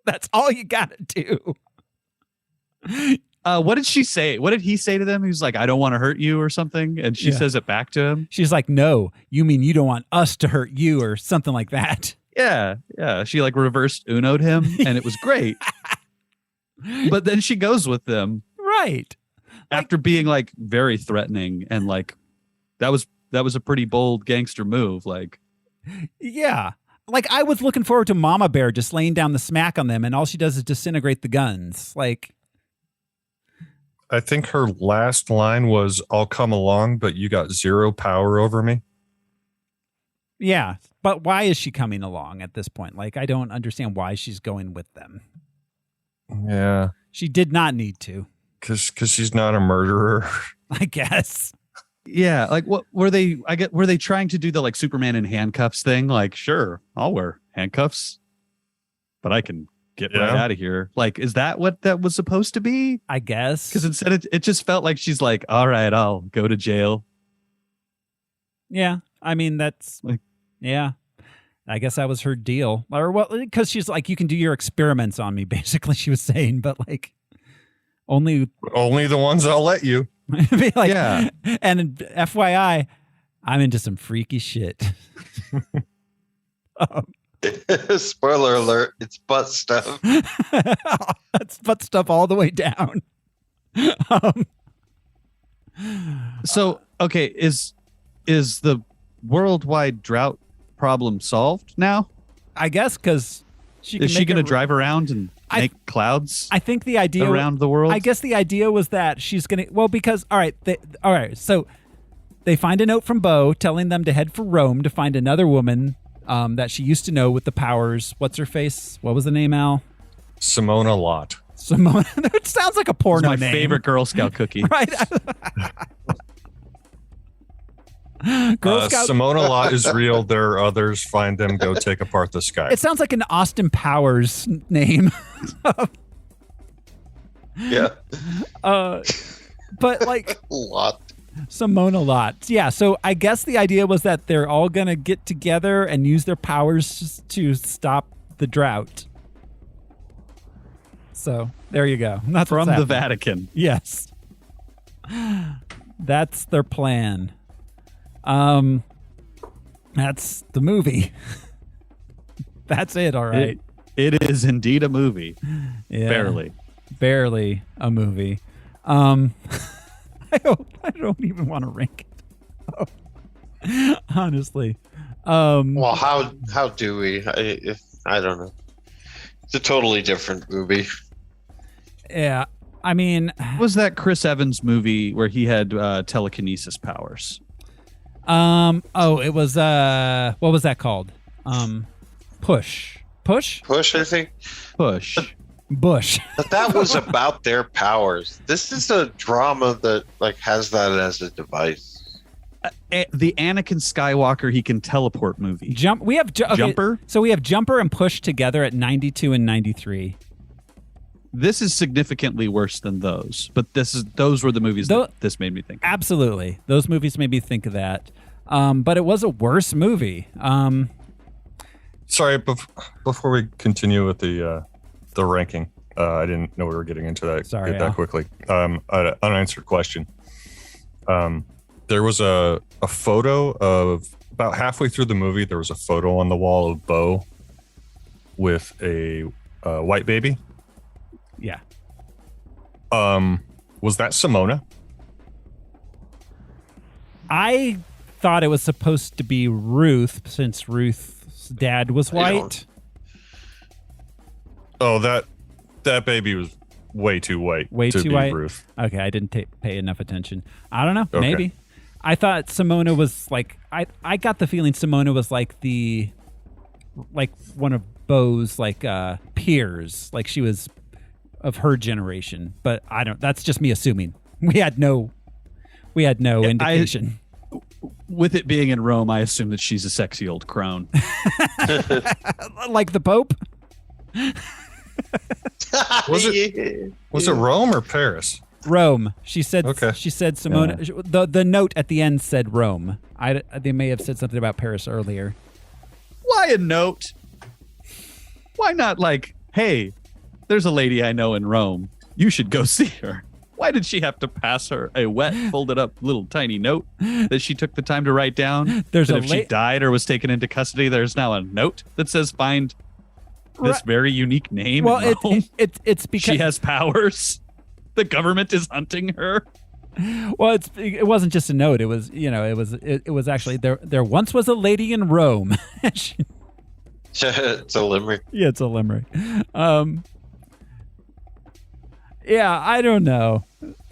That's all you gotta do. What did she say? What did he say to them? He was like, "I don't want to hurt you," or something. And she says it back to him. She's like, "No, you mean you don't want us to hurt you," or something like that. Yeah. She like reversed Uno'd him, and it was great. But then she goes with them. Right. After being like very threatening, and like that was a pretty bold gangster move. Like, yeah. Like, I was looking forward to Mama Bear just laying down the smack on them, and all she does is disintegrate the guns. Like, I think her last line was, "I'll come along, but you got zero power over me." yeah. But why is she coming along at this point? Like, I don't understand why she's going with them. Yeah, She did not need to, because she's not a murderer. I guess. yeah, like what were they? Were they trying to do the like Superman in handcuffs thing? Like, sure, I'll wear handcuffs, but I can get right out of here. Like, is that what that was supposed to be? I guess. Because instead it just felt like she's like, "All right, I'll go to jail." Yeah. I mean, that's, Like- yeah. I guess that was her deal. Or, well, because she's like, "You can do your experiments on me," basically, she was saying, but like, only Only the ones I'll let you. be like, Yeah. And FYI, I'm into some freaky shit. Spoiler alert, it's butt stuff. That's butt stuff all the way down. So, okay, is the worldwide drought problem solved now? I guess because she Is she going to to drive around and make clouds I think the idea around the world. I guess the idea was that she's gonna. Well, because all right. So they find a note from Bo telling them to head for Rome to find another woman that she used to know with the powers. What's her face? What was the name, Al? Simona Lot. Simona. It sounds like a porno my name. favorite Girl Scout cookie. Right. Girl Scout. Simona Lot is real. There are others. Find them. Go take apart the sky. It sounds like an Austin Powers name. Yeah. But like Lot. Simona Lot. Yeah, so I guess the idea was that they're all going to get together and use their powers to stop the drought. So, there you go. That's From what's the happening. Vatican. Yes. That's their plan. That's the movie. That's it, all right. It is indeed a movie. Yeah. Barely a movie. I don't even want to rank it. Honestly. Well, how do we? I don't know. It's a totally different movie. Yeah. I mean, Was that Chris Evans movie where he had telekinesis powers? it was what was that called? Push, I think. Push. Bush. But that was about their powers. This is a drama that like has that as a device. The Anakin Skywalker he can teleport movie. We have Jumper? So we have Jumper and Push together at 92 and 93. This is significantly worse than those, but those were the movies that this made me think. Absolutely. Those movies made me think of that. But it was a worse movie. Sorry, before we continue with the ranking, I didn't know we were getting into that Sorry, that Al. quickly. An unanswered question. There was a photo of about halfway through the movie. There was a photo on the wall of Bo with a white baby. Yeah. Was that Simona? I thought it was supposed to be Ruth, since Ruth's dad was white. Oh, that baby was way too white. Way to too be white? Ruth. Okay, I didn't pay enough attention. I don't know. Okay. Maybe. I thought Simona was like I got the feeling Simona was like one of Bo's peers, like she was of her generation. But I don't. That's just me assuming. We had no indication. With it being in Rome, I assume that she's a sexy old crone. Like the Pope. Was it Rome or Paris? Rome. She said. Okay. She said Simona. The note at the end said Rome. They may have said something about Paris earlier. Why a note? Why not hey, there's a lady I know in Rome. You should go see her. Why did she have to pass her a wet, folded up little tiny note that she took the time to write down? If she died or was taken into custody, there's now a note that says find this very unique name. Well, in Rome. it's because she has powers. The government is hunting her. Well, it wasn't just a note. It was it was actually there once was a lady in Rome. It's a limerick. Yeah, it's a limerick. Yeah, I don't know.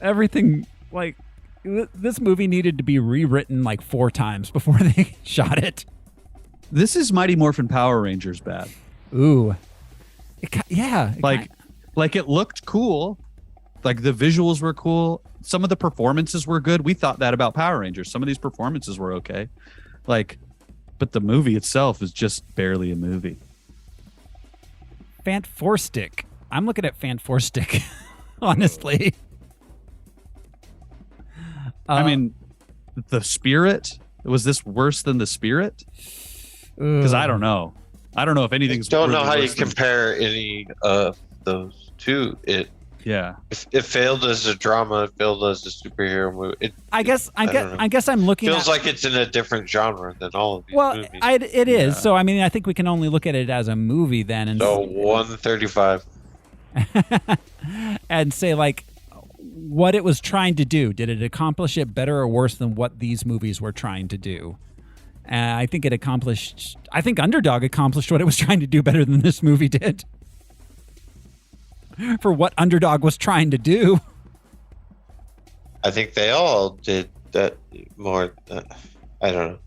Everything this movie needed to be rewritten 4 times before they shot it. This is Mighty Morphin Power Rangers bad. Ooh. It looked cool. The visuals were cool. Some of the performances were good. We thought that about Power Rangers. Some of these performances were okay. But the movie itself is just barely a movie. Fant Four Stick. I'm looking at Fant Four Stick, honestly. I mean, the Spirit. Was this worse than the Spirit? Because I don't know. I don't know if anything's. I don't know how you worse than- compare any of those two. Yeah. It failed as a drama. It failed as a superhero movie. I guess I'm looking. Feels like it's in a different genre than all of these movies. It is. So I mean, I think we can only look at it as a movie then, and So 135. and say what it was trying to do. Did it accomplish it better or worse than what these movies were trying to do? I think Underdog accomplished what it was trying to do better than this movie did. for what Underdog was trying to do. I think they all did that more. I don't know.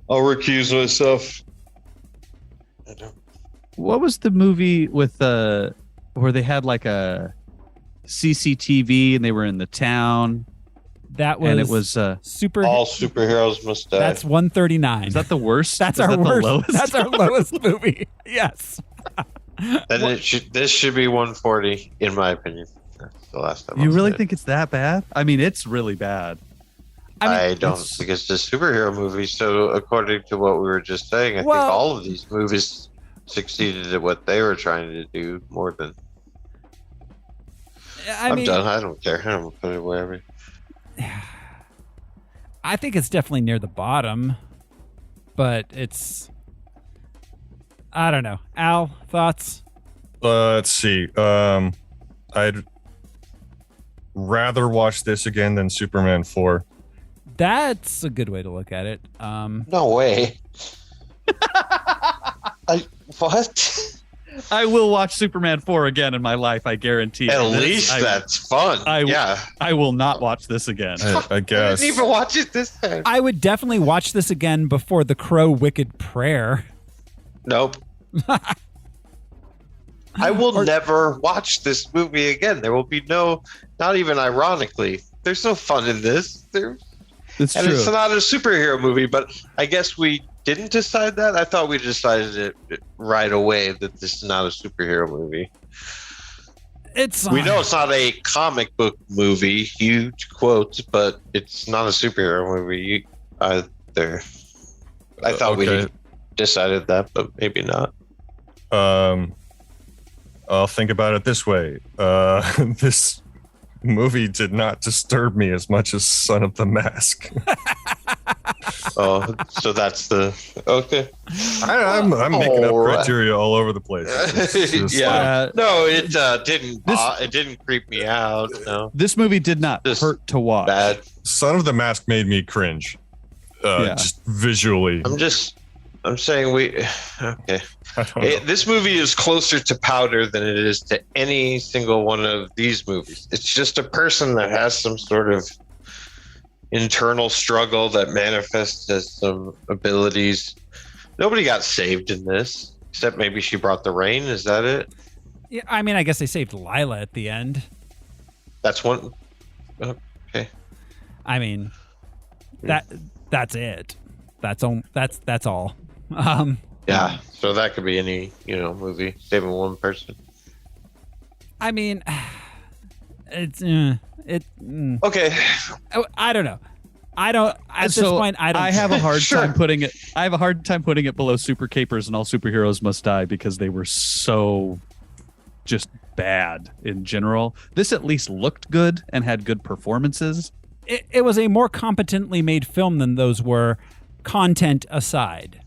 I'll recuse myself. I don't. What was the movie with where they had like a CCTV and they were in the town? That was, and it was super. All superheroes must die. That's 139. Is that the worst? That's Is our that the worst. lowest? That's our lowest movie. Yes. Then this should be 140, in my opinion. That's the last time. You I'll really say it. think it's that bad? I mean, it's really bad. I don't think it's a superhero movie. So according to what we were just saying, I think all of these movies succeeded at what they were trying to do more than. I'm done. I don't care. I'm gonna put it wherever. I think it's definitely near the bottom, but it's. I don't know. Al, thoughts? Let's see. I'd rather watch this again than Superman 4. That's a good way to look at it. No way. What? I will watch Superman 4 again in my life, I guarantee. At least that's fun. I will not watch this again. I guess. I didn't even watch it this time. I would definitely watch this again before The Crow Wicked Prayer. Nope. I will never watch this movie again. There will be not even ironically, there's no fun in this. It's true. It's not a superhero movie, but I guess we didn't decide that. I thought we decided it right away that this is not a superhero movie. We know it's not a comic book movie, huge quotes, but it's not a superhero movie either. I thought we decided that, but maybe not. I'll think about it this way. This movie did not disturb me as much as Son of the Mask. Oh, so that's the okay. I'm making up criteria all over the place. Yeah, no, it didn't. It didn't creep me out. No, this movie did not hurt to watch. Bad. Son of the Mask made me cringe. Just visually. I'm saying okay. This movie is closer to Powder than it is to any single one of these movies. It's just a person that has some sort of internal struggle that manifests as some abilities. Nobody got saved in this, except maybe she brought the rain. Is that it? Yeah, I mean, I guess they saved Lila at the end. That's one. Okay. I mean, that's it. That's all. Yeah, so that could be any movie saving one person. I mean, it's okay. I don't know. At this point. I have a hard time putting it. I have a hard time putting it below Super Capers and All Superheroes Must Die because they were so just bad in general. This at least looked good and had good performances. It was a more competently made film than those were, content aside.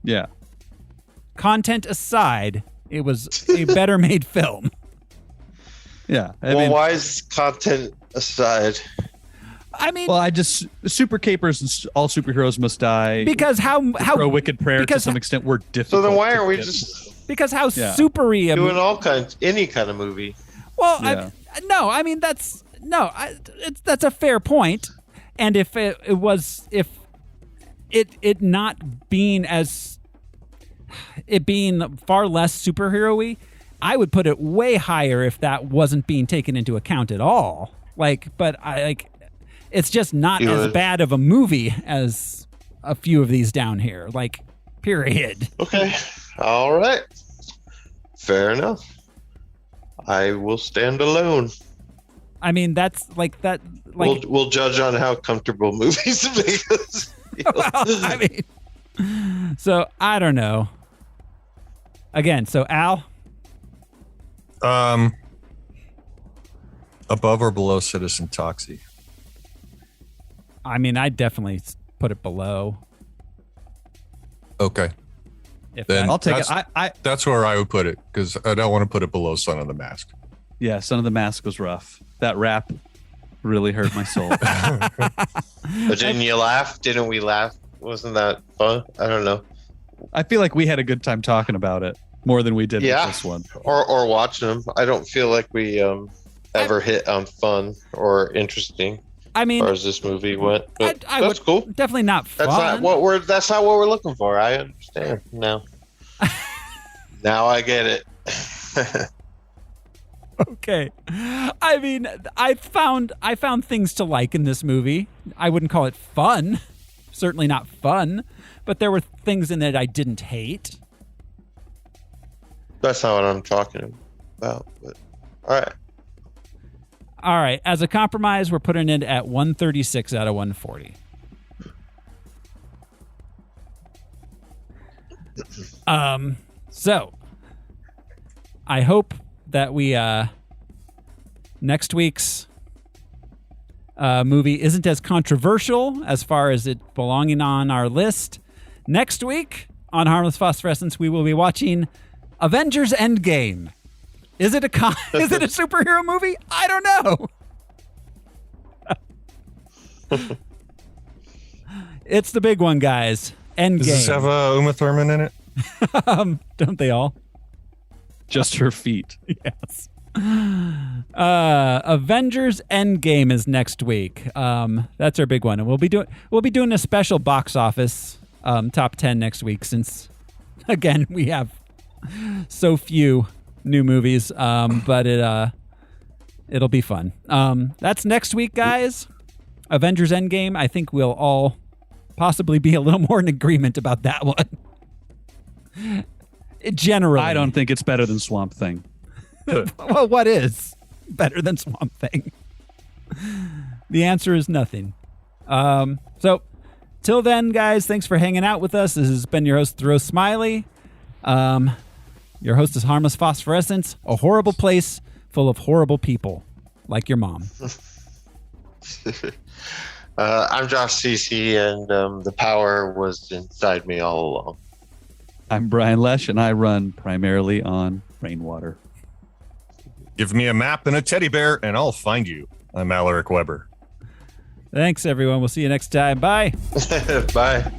Yeah. Content aside, it was a better made film. Yeah. I mean, why is content aside? I mean, I just Super Capers and All Superheroes Must Die because how Wicked Prayer to some extent were difficult. So then why are we just because how supery doing all kinds any kind of movie? Well, that's a fair point. And if it not being it being far less superhero-y, I would put it way higher if that wasn't being taken into account at all. It's just not as bad of a movie as a few of these down here. Period. Okay. All right. Fair enough. I will stand alone. I mean, that's that. We'll judge on how comfortable movies make us feel. Well, I mean, so I don't know. Again, so Al. Above or below Citizen Toxie? I mean, I'd definitely put it below. Okay. Then I'll take it. That's where I would put it because I don't want to put it below Son of the Mask. Yeah, Son of the Mask was rough. That rap really hurt my soul. But didn't you laugh? Didn't we laugh? Wasn't that fun? I don't know. I feel like we had a good time talking about it. more than we did Yeah. with this one. Or watching them. I don't feel like we ever hit on fun or interesting I as mean, far as this movie went. But I that's would- cool. definitely not fun. That's not what we're looking for. I understand now. Now I get it. Okay. I mean, I found things to like in this movie. I wouldn't call it fun. Certainly not fun, but there were things in it I didn't hate. That's not what I'm talking about. But all right. All right, as a compromise, we're putting it at 136 out of 140. So I hope that we next week's movie isn't as controversial as far as it belonging on our list. Next week on Harmless Phosphorescence, we will be watching Avengers Endgame. Is it a superhero movie? I don't know. It's the big one, guys. Endgame. Does this have Uma Thurman in it? Don't they all? Just her feet. Yes. Avengers Endgame is next week. That's our big one, and we'll be doing a special box office top 10 next week, since again we have so few new movies. But it'll be fun. That's next week, guys. Avengers Endgame. I think we'll all possibly be a little more in agreement about that one. Generally, I don't think it's better than Swamp Thing. Well, what is better than Swamp Thing? The answer is nothing. So, till then, guys, thanks for hanging out with us. This has been your host, Throw Smiley. Your host is Harmless Phosphorescence, a horrible place full of horrible people, like your mom. I'm Josh CC, and the power was inside me all along. I'm Brian Lesh, and I run primarily on rainwater. Give me a map and a teddy bear, and I'll find you. I'm Alaric Weber. Thanks, everyone. We'll see you next time. Bye. Bye.